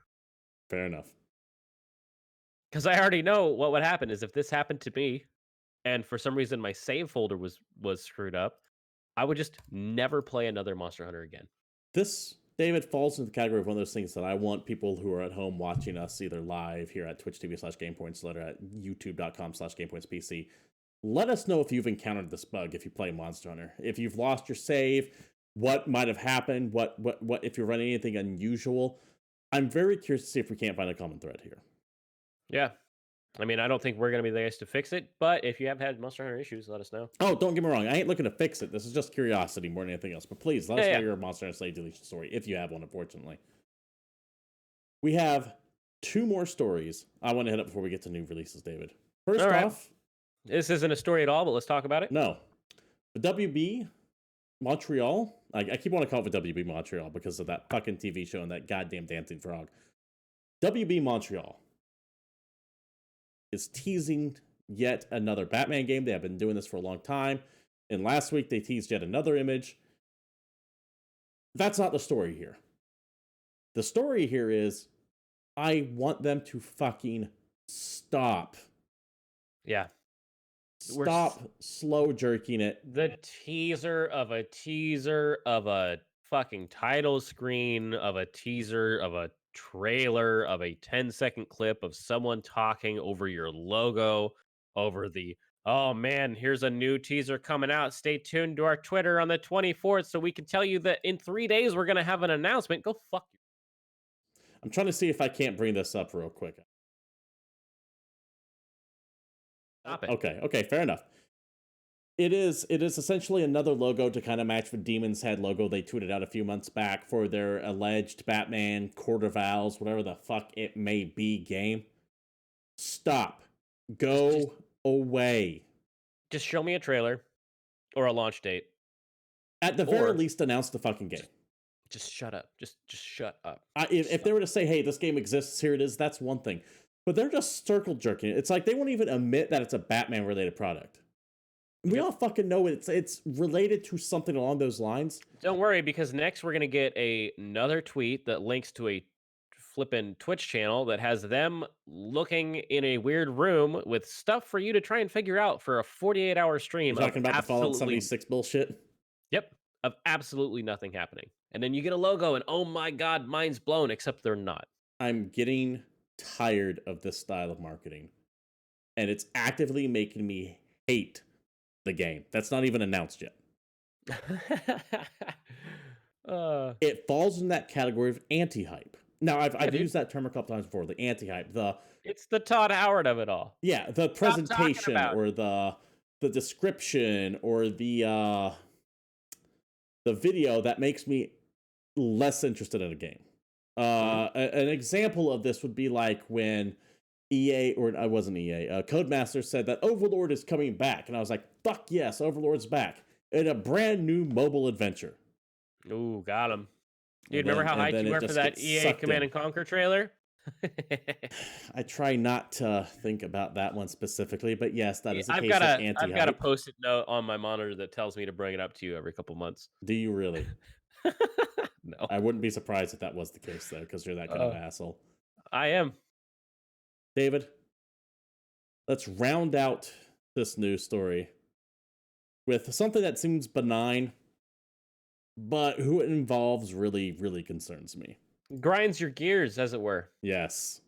Fair enough. Because I already know what would happen is if this happened to me and for some reason my save folder was screwed up, I would just never play another Monster Hunter again. This, David, falls into the category of one of those things that I want people who are at home watching us either live here at twitch.tv/GamePoints, or at youtube.com/GamePointsPC. Let us know if you've encountered this bug if you play Monster Hunter. If you've lost your save, what might have happened, what if you're running anything unusual. I'm very curious to see if we can't find a common thread here. Yeah. I mean, I don't think we're going to be the guys to fix it, but if you have had Monster Hunter issues, let us know. Oh, don't get me wrong. I ain't looking to fix it. This is just curiosity more than anything else. But please, let us know your Monster Hunter save deletion story, if you have one, unfortunately. We have 2 more stories I want to hit up before we get to new releases, David. First All right. off, this isn't a story at all, but let's talk about it. No. The WB Montreal, I keep wanting to call it the WB Montreal because of that fucking TV show and that goddamn dancing frog. WB Montreal is teasing yet another Batman game. They have been doing this for a long time. And last week they teased yet another image. That's not the story here. The story here is I want them to fucking stop. Yeah. Stop slow jerking it. The teaser of a fucking title screen, of a teaser of a trailer, of a 10-second clip of someone talking over your logo, over the, oh man, here's a new teaser coming out. Stay tuned to our Twitter on the 24th so we can tell you that in 3 days we're going to have an announcement. Go fuck you. I'm trying to see if I can't bring this up real quick. Stop it. Okay, fair enough. It is essentially another logo to kind of match the Demon's Head logo they tweeted out a few months back for their alleged Batman Court of Owls, whatever the fuck it may be game. Stop. Go away. Just show me a trailer or a launch date. At the very least, announce the fucking game. Just shut up. Just shut up. If they were to say, hey, this game exists, here it is, that's one thing. But they're just circle jerking it. It's like they won't even admit that it's a Batman related product. We all fucking know it's related to something along those lines. Don't worry, because next we're gonna get another tweet that links to a flippin' Twitch channel that has them looking in a weird room with stuff for you to try and figure out for a 48-hour stream. You're talking about the Fallout 76 bullshit? Yep, of absolutely nothing happening. And then you get a logo and oh my god, mind's blown, except they're not. I'm getting tired of this style of marketing. And it's actively making me hate the game. That's not even announced yet. It falls in that category of anti-hype. Now, I've used that term a couple times before. The anti-hype, it's the Todd Howard of it all. Yeah, the presentation or the description or the video that makes me less interested in a game. An example of this would be like when EA, or I wasn't EA, Codemaster said that Overlord is coming back. And I was like, fuck yes, Overlord's back. In a brand new mobile adventure. Ooh, got him. Dude, remember how hyped you were for that EA Command & Conquer trailer? I try not to think about that one specifically, but yes, that is a case of anti-hype. I've got a post-it note on my monitor that tells me to bring it up to you every couple months. Do you really? No. I wouldn't be surprised if that was the case, though, because you're that kind of asshole. I am. David, let's round out this news story with something that seems benign, but who it involves really, really concerns me. Grinds your gears, as it were. Yes.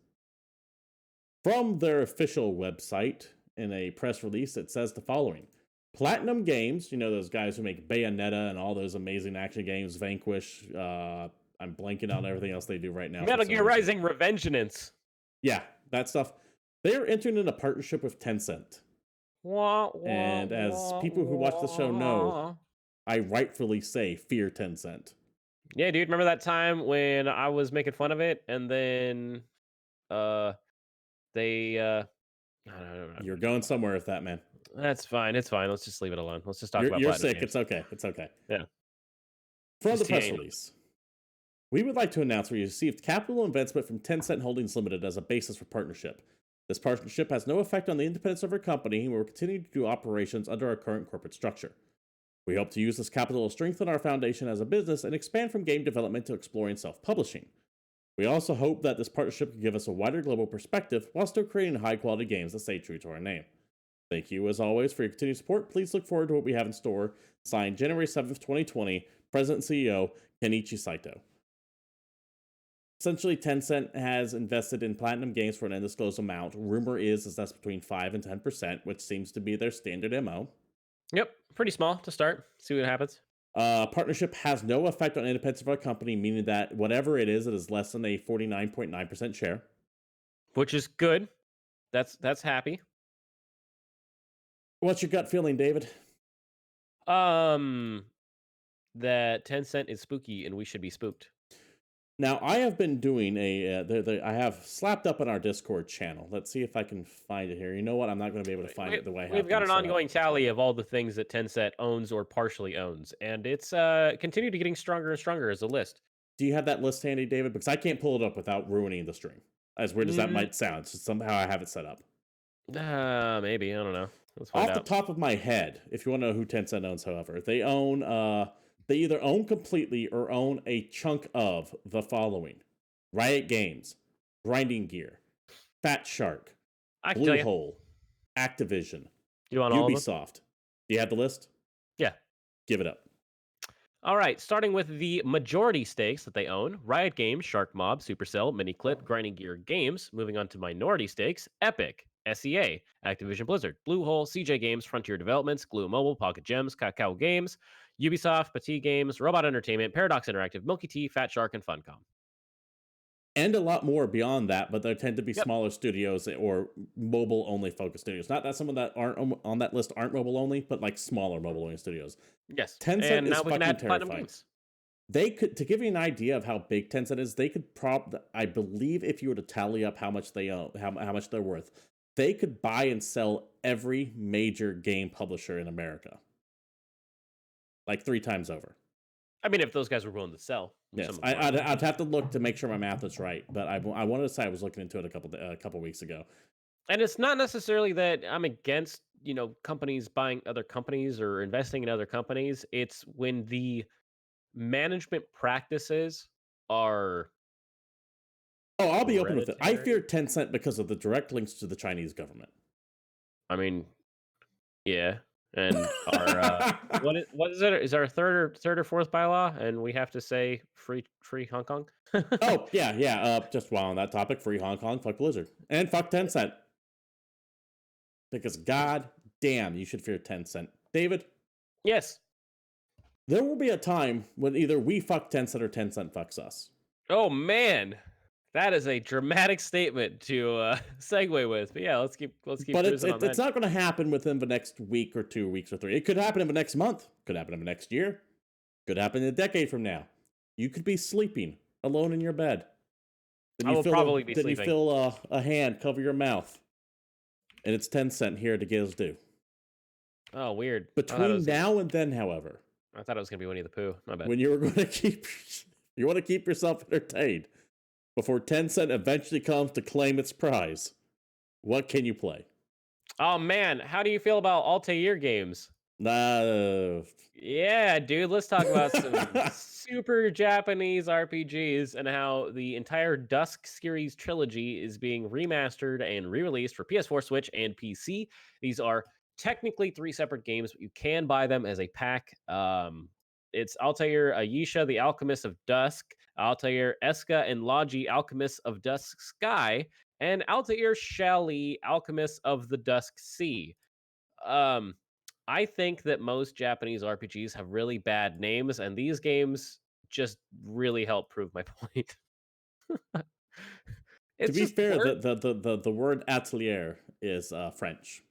From their official website, in a press release, it says the following. PlatinumGames, you know those guys who make Bayonetta and all those amazing action games, Vanquish, I'm blanking on everything else they do right now. Metal Gear Rising Revengeance. Yeah, that stuff. They are entering in a partnership with Tencent. And as people who watch the show know, I rightfully say fear Tencent. Yeah, dude, remember that time when I was making fun of it and then they I don't know. You're going somewhere with that, man. That's fine. It's fine. Let's just leave it alone. Let's just talk about You're Platinum sick. Games. It's okay. It's okay. Yeah. From the press release, we would like to announce we received capital investment from Tencent Holdings Limited as a basis for partnership. This partnership has no effect on the independence of our company, and we will continue to do operations under our current corporate structure. We hope to use this capital to strengthen our foundation as a business and expand from game development to exploring self-publishing. We also hope that this partnership can give us a wider global perspective while still creating high-quality games that stay true to our name. Thank you, as always, for your continued support. Please look forward to what we have in store. Signed, January 7th, 2020, President and CEO, Kenichi Saito. Essentially, Tencent has invested in PlatinumGames for an undisclosed amount. Rumor is that's between 5 and 10%, which seems to be their standard MO. Yep, pretty small to start. See what happens. Partnership has no effect on independence of our company, meaning that whatever it is less than a 49.9% share. Which is good. That's happy. What's your gut feeling, David? That Tencent is spooky and we should be spooked. Now, I have been doing I have slapped up in our Discord channel. Let's see if I can find it here. You know what? I'm not going to be able to find it the way I have We've got things an set up. ongoing tally of all the things that Tencent owns or partially owns, and it's continued to getting stronger and stronger as a list. Do you have that list handy, David? Because I can't pull it up without ruining the stream. As weird as that might sound, so somehow I have it set up. Maybe, I don't know. Let's find Off out. the top of my head, if you want to know who Tencent owns, however, they own they either own completely or own a chunk of the following: Riot Games, Grinding Gear, Fat Shark, I can tell Blue you. Hole, Activision, You want all of them? Ubisoft. Do you have the list? Yeah. Give it up. All right, starting with the majority stakes that they own: Riot Games, Shark Mob, Supercell, Miniclip, Grinding Gear Games. Moving on to minority stakes: Epic, SEA, Activision Blizzard, Bluehole, CJ Games, Frontier Developments, Glue Mobile, Pocket Gems, Kakao Games, Ubisoft, Petit Games, Robot Entertainment, Paradox Interactive, Milky Tea, Fat Shark, and Funcom. And a lot more beyond that, but there tend to be Yep. smaller studios or mobile only focused studios. Not that some of that aren't on that list aren't mobile only, but like smaller mobile only studios. Yes. Tencent and is now we can fucking add Platinum terrifying. Games. They could, to give you an idea of how big Tencent is, they could I believe if you were to tally up how much they own, how much they're worth, they could buy and sell every major game publisher in America. Like 3 times over. I mean, if those guys were willing to sell. Yes, I'd have to look to make sure my math is right, but I wanted to say I was looking into it a couple weeks ago. And it's not necessarily that I'm against, companies buying other companies or investing in other companies. It's when the management practices are Oh, I'll be open with it. I hereditary. fear Tencent because of the direct links to the Chinese government. I mean, yeah. And our what is it? Is our third or fourth bylaw, and we have to say free Hong Kong? Oh, yeah. Just while on that topic, free Hong Kong, fuck Blizzard. And fuck Tencent. Because god damn, you should fear Tencent. David? Yes. There will be a time when either we fuck Tencent or Tencent fucks us. Oh man. That is a dramatic statement to segue with. But yeah, let's keep But cruising on that. it's not going to happen within the next week or 2 weeks or 3. It could happen in the next month. Could happen in the next year. Could happen in a decade from now. You could be sleeping alone in your bed. I will probably be sleeping. Then you feel a hand cover your mouth. And it's Tencent here to get us due. Oh, weird. Between now and then, however. I thought it was going to be Winnie the Pooh. My bad. When you were going to you want to keep yourself entertained before Tencent eventually comes to claim its prize, what can you play? Oh man, how do you feel about Altair games? Yeah, dude, let's talk about some super Japanese RPGs and how the entire Dusk series trilogy is being remastered and re-released for PS4, Switch, and PC. These are technically 3 separate games, but you can buy them as a pack. It's Altair Ayesha, the Alchemist of Dusk, Altair Eska and Logi, Alchemists of Dusk Sky, and Altair Shelley, Alchemists of the Dusk Sea. I think that most Japanese RPGs have really bad names, and these games just really help prove my point. To be fair, the word atelier is French.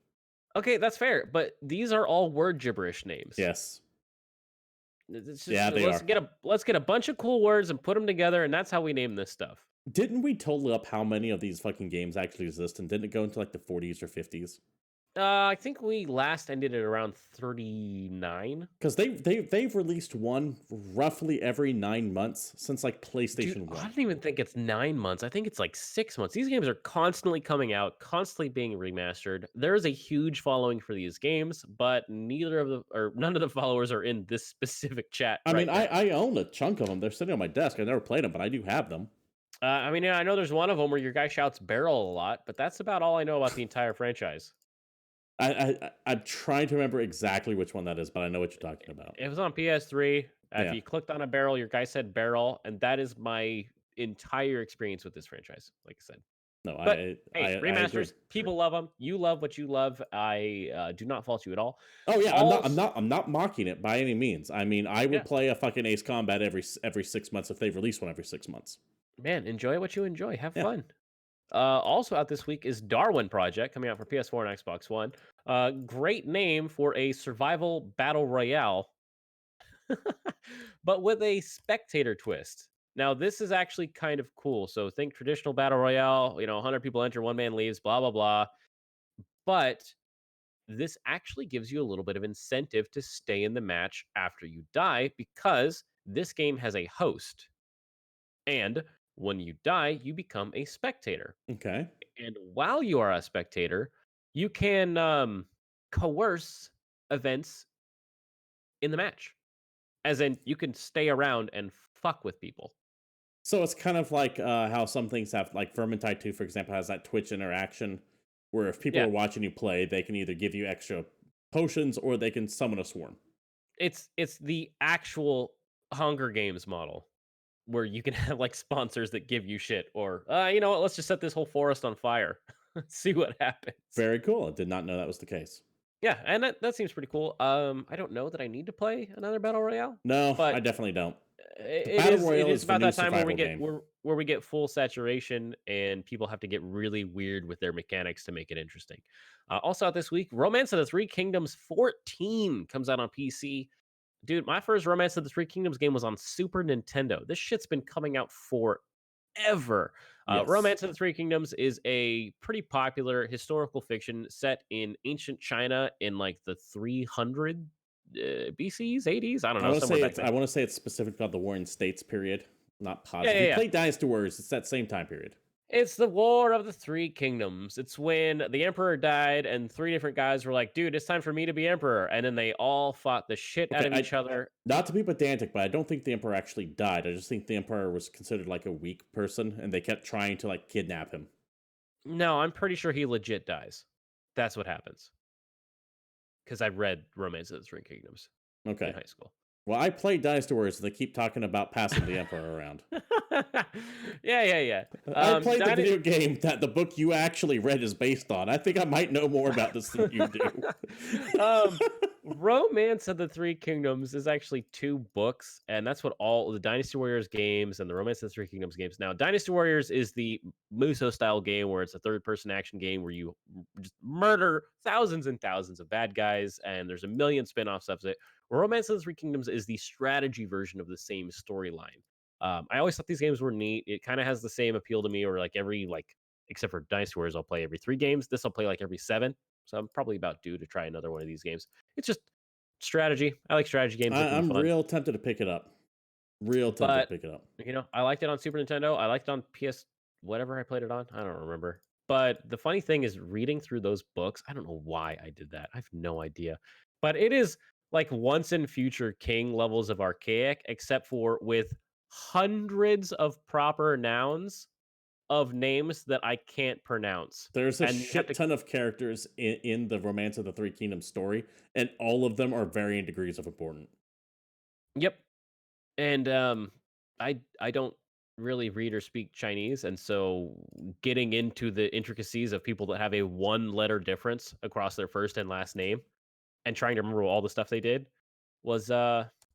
Okay, that's fair, but these are all word gibberish names. Yes. It's just, yeah, they let's are. Let's get a bunch of cool words and put them together, and that's how we name this stuff. Didn't we total up how many of these fucking games actually exist, and didn't it go into like the 40s or 50s? I think we last ended at around 39. Because they've released one roughly every 9 months since like PlayStation 1. I don't even think it's 9 months. I think it's like 6 months. These games are constantly coming out, constantly being remastered. There is a huge following for these games, but none of the followers are in this specific chat. I mean, I own a chunk of them. They're sitting on my desk. I never played them, but I do have them. I mean, I know there's one of them where your guy shouts barrel a lot, but that's about all I know about the entire franchise. I'm trying to remember exactly which one that is, but I know what you're talking about. It was on PS3. If you clicked on a barrel, your guy said barrel, and that is my entire experience with this franchise. Like I said, no, but remasters. People love them. You love what you love. I do not fault you at all. Oh yeah, I'm not mocking it by any means. I mean, I would play a fucking Ace Combat every 6 months if they release one every 6 months. Man, enjoy what you enjoy. Have fun. Also out this week is Darwin Project, coming out for PS4 and Xbox One. Great name for a survival battle royale, but with a spectator twist. Now, this is actually kind of cool. So think traditional battle royale, 100 people enter, one man leaves, blah, blah, blah. But this actually gives you a little bit of incentive to stay in the match after you die because this game has a host. And when you die, you become a spectator. Okay. And while you are a spectator, you can coerce events in the match. As in, you can stay around and fuck with people. So it's kind of like how some things have, like Vermintide 2, for example, has that Twitch interaction where if people Yeah, are watching you play, they can either give you extra potions or they can summon a swarm. it's the actual Hunger Games model where you can have like sponsors that give you shit, or you know what? Let's just set this whole forest on fire, see what happens. Very cool. I did not know that was the case. Yeah, and that seems pretty cool. I don't know that I need to play another battle royale, No, I but definitely don't. The it Battle is it Royale is is the about new that time where we survival get game. where we get full saturation and people have to get really weird with their mechanics to make it interesting. Also out this week, Romance of the Three Kingdoms 14 comes out on PC. Dude, my first Romance of the Three Kingdoms game was on Super Nintendo. This shit's been coming out forever. Yes. Romance of the Three Kingdoms is a pretty popular historical fiction set in ancient China in like the 300 BCs, 80s. I don't I know, want to somewhere say back it's then. I want to say it's specific about the Warring States period. Not Yeah, positive. yeah, If you yeah. play Dynasty Warriors, it's that same time period. It's the War of the Three Kingdoms. It's when the emperor died and three different guys were like, dude, it's time for me to be emperor. And then they all fought the shit out Okay, of each other. not to be pedantic, but I don't think the Emperor actually died. I just think the Emperor was considered like a weak person, and they kept trying to like kidnap him. No, I'm pretty sure he legit dies. That's what happens. Because I read Romance of the Three Kingdoms in Okay. high school. Well, I played Dynasty Warriors, and they keep talking about passing the Emperor around. Yeah, yeah, yeah. I played the Dyna- video game that the book you actually read is based on. I think I might know more about this than you do. um, Romance of the Three Kingdoms is actually two books, and that's what all the Dynasty Warriors games and the Romance of the Three Kingdoms games. Now, Dynasty Warriors is the Muso style game where it's a third person action game where you just murder thousands and thousands of bad guys, and there's a million spin offs of it. Romance of the Three Kingdoms is the strategy version of the same storyline. I always thought these games were neat. It kind of has the same appeal to me, or like every except for Dynasty Warriors, I'll play every 3 games. This I'll play like every 7. So I'm probably about due to try another one of these games. It's just strategy. I like strategy games. They can be I'm fun. real tempted to pick it up. Real tempted to But pick it up. I liked it on Super Nintendo. I liked it on PS whatever I played it on. I don't remember. But the funny thing is reading through those books, I don't know why I did that. I have no idea. But it is like once in future king levels of archaic, except for with hundreds of proper nouns of names that I can't pronounce. There's a And you have shit to ton of characters in the Romance of the Three Kingdoms story, and all of them are varying degrees of important. Yep. And I don't really read or speak Chinese, and so getting into the intricacies of people that have a one letter difference across their first and last name and trying to remember all the stuff they did was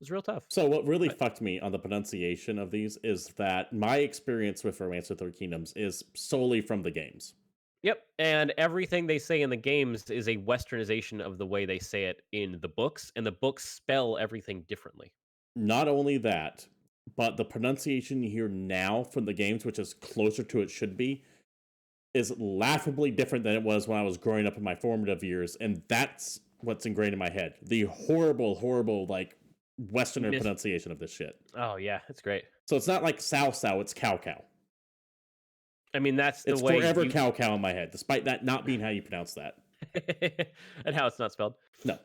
real tough. So what really But fucked me on the pronunciation of these is that my experience with Romance of the Three Kingdoms is solely from the games. yep, and everything they say in the games is a westernization of the way they say it in the books, and the books spell everything differently. Not only that, but the pronunciation you hear now from the games, which is closer to it should be, is laughably different than it was when I was growing up in my formative years, and that's what's ingrained in my head. The horrible, horrible, like, Westerner Mis- pronunciation of this shit. oh yeah, it's great. So it's not like Sao Sao, it's Cow Cow. I mean, that's the It's way forever you Cow Cow in my head, despite that not being how you pronounce that. and how it's not spelled. No.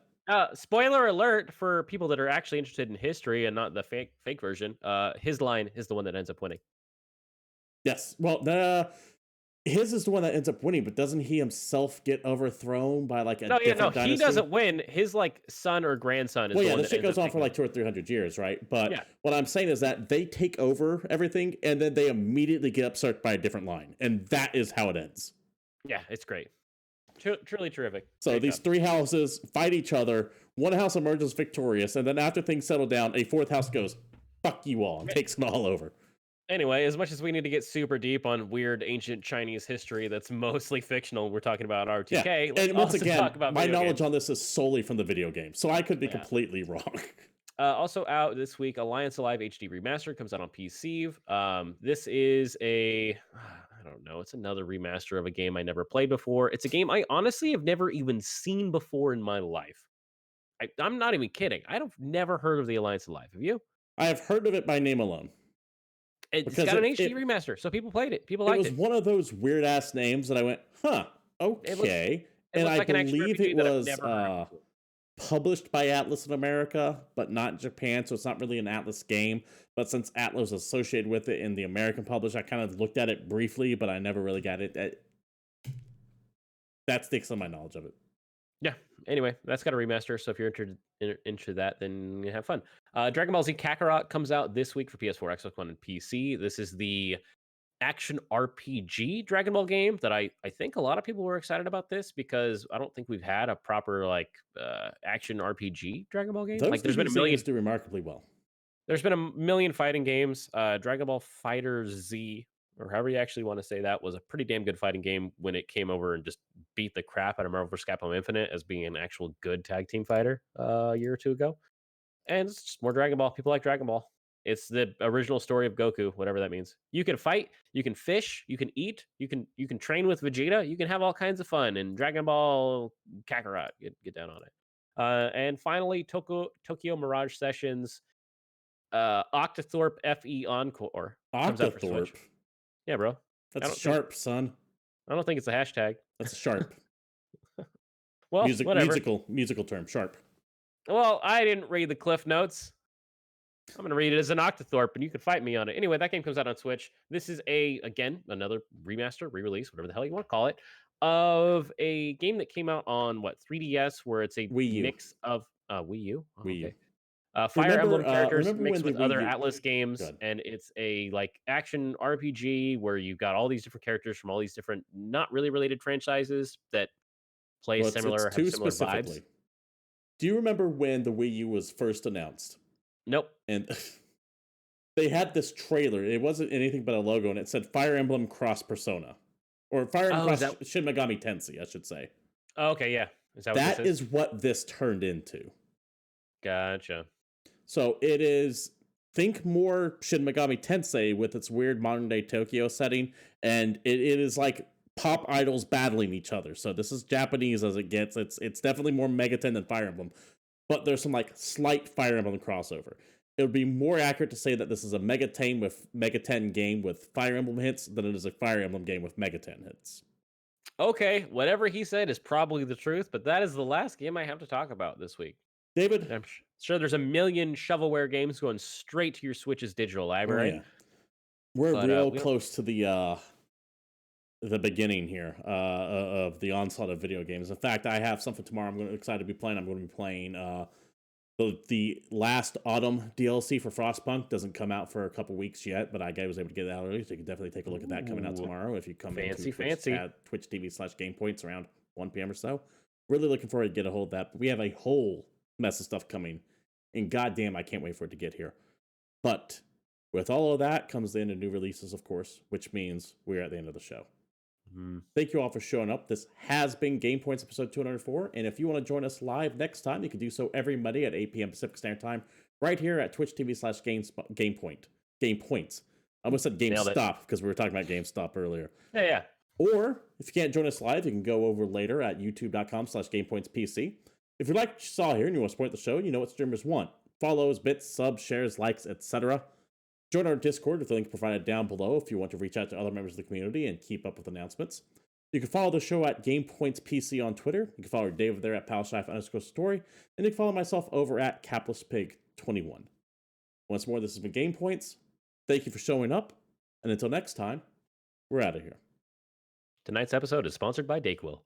Spoiler alert for people that are actually interested in history and not the fake version. His line is the one that ends up winning. Yes. Well, his is the one that ends up winning, but doesn't he himself get overthrown by like a No, yeah, no, different dynasty? he doesn't win. His like son or grandson is Well, the yeah, one this that shit ends goes up on for taking like 200 or 300 years, right? But yeah, what I'm saying is that they take over everything and then they immediately get usurped by a different line. And that is how it ends. yeah, it's great. Truly terrific. So Great these job. 3 houses fight each other. One house emerges victorious. And then after things settle down, a 4th house goes, fuck you all, and takes them all over. Anyway, as much as we need to get super deep on weird ancient Chinese history that's mostly fictional, we're talking about RTK. Yeah. Let's And once also again, talk about my video knowledge games. on this is solely from the video game. So I could be Yeah. completely wrong. Also out this week, Alliance Alive HD Remastered comes out on PC. This is I don't know, it's another remaster of a game I never played before. It's a game I honestly have never even seen before in my life. I'm not even kidding. I've never heard of the Alliance Alive. Have you? I have heard of it by name alone. It's Because got an HD remaster, so people played it. People it liked was it. one of those weird ass names that I went, huh, okay. It And looks I like an action believe RPG it that I've was never heard of before. published by Atlas in America, but not Japan, so it's not really an Atlas game. But since Atlas was associated with it in the American publish, I kind of looked at it briefly, but I never really got it. That's the extent of my knowledge of it. Yeah. Anyway, that's got a remaster, so if you're into that, then you have fun. Dragon Ball Z Kakarot comes out this week for PS4, Xbox One, and PC. This is the action RPG Dragon Ball game that I think a lot of people were excited about this because I don't think we've had a proper action RPG Dragon Ball game. Those There's been a million games do remarkably well. There's been a million fighting games. Dragon Ball Fighter Z, or however you actually want to say that, was a pretty damn good fighting game when it came over and just beat the crap out of Marvel vs. Capcom Infinite as being an actual good tag team fighter a year or two ago. And it's just more Dragon Ball. People like Dragon Ball. It's the original story of Goku, whatever that means. You can fight, you can fish, you can eat, you can train with Vegeta, you can have all kinds of fun in Dragon Ball Kakarot. Get down on it. And finally, Tokyo Mirage Sessions Octothorpe FE Encore comes out for Switch. Octothorpe? Yeah, bro. That's sharp, son. I don't think it's a hashtag. That's sharp. Well, whatever. Musical term, sharp. Well, I didn't read the cliff notes. I'm going to read it as an Octothorpe, and you can fight me on it. Anyway, that game comes out on Switch. This is another remaster, re-release, whatever the hell you want to call it, of a game that came out on, 3DS, where it's a mix of Wii U? Oh, Wii U. Okay. Fire Emblem characters mixed with other Atlas games, and it's a action RPG where you've got all these different characters from all these different not really related franchises that play similar, have similar vibes. Do you remember when the Wii U was first announced? Nope. And they had this trailer. It wasn't anything but a logo, and it said Fire Emblem Cross Persona. Or Fire Emblem Cross Shin Megami Tensei, I should say. Oh, okay, yeah. That is what this turned into. Gotcha. So it is, think more Shin Megami Tensei with its weird modern-day Tokyo setting, and it is like pop idols battling each other. So this is Japanese as it gets. It's definitely more Megaten than Fire Emblem. But there's some slight Fire Emblem crossover. It would be more accurate to say that this is a Megaten game with Fire Emblem hits than it is a Fire Emblem game with Megaten hits. Okay, whatever he said is probably the truth, but that is the last game I have to talk about this week. David? I'm sure there's a million shovelware games going straight to your Switch's digital library. Oh, yeah. We're real close to the beginning here of the onslaught of video games. In fact, I have something tomorrow I'm excited to be playing. I'm going to be playing the last autumn DLC for Frostpunk. Doesn't come out for a couple weeks yet, but I was able to get it out early, so you can definitely take a look at that coming out tomorrow if you come into Twitch at Twitch TV/GamePoints around 1 p.m. or so. Really looking forward to get a hold of that. But we have a whole mess of stuff coming, and goddamn, I can't wait for it to get here. But with all of that comes the end of new releases, of course, which means we're at the end of the show. Thank you all for showing up. This has been GamePoints episode 204, and if you want to join us live next time, you can do so every Monday at 8 p.m. Pacific Standard Time, right here at Twitch TV/GamePoints. I almost said GameStop because we were talking about GameStop earlier. Yeah. Or if you can't join us live, you can go over later at youtube.com/GamePointsPC. If you like what you saw here and you want to support the show, you know what streamers want: follows, bits, subs, shares, likes, etc. Join our Discord with the link provided down below if you want to reach out to other members of the community and keep up with announcements. You can follow the show at GamePointsPC on Twitter. You can follow Dave there at _story. And you can follow myself over at CapitalistPig21. Once more, this has been GamePoints. Thank you for showing up. And until next time, we're out of here. Tonight's episode is sponsored by Dayquil.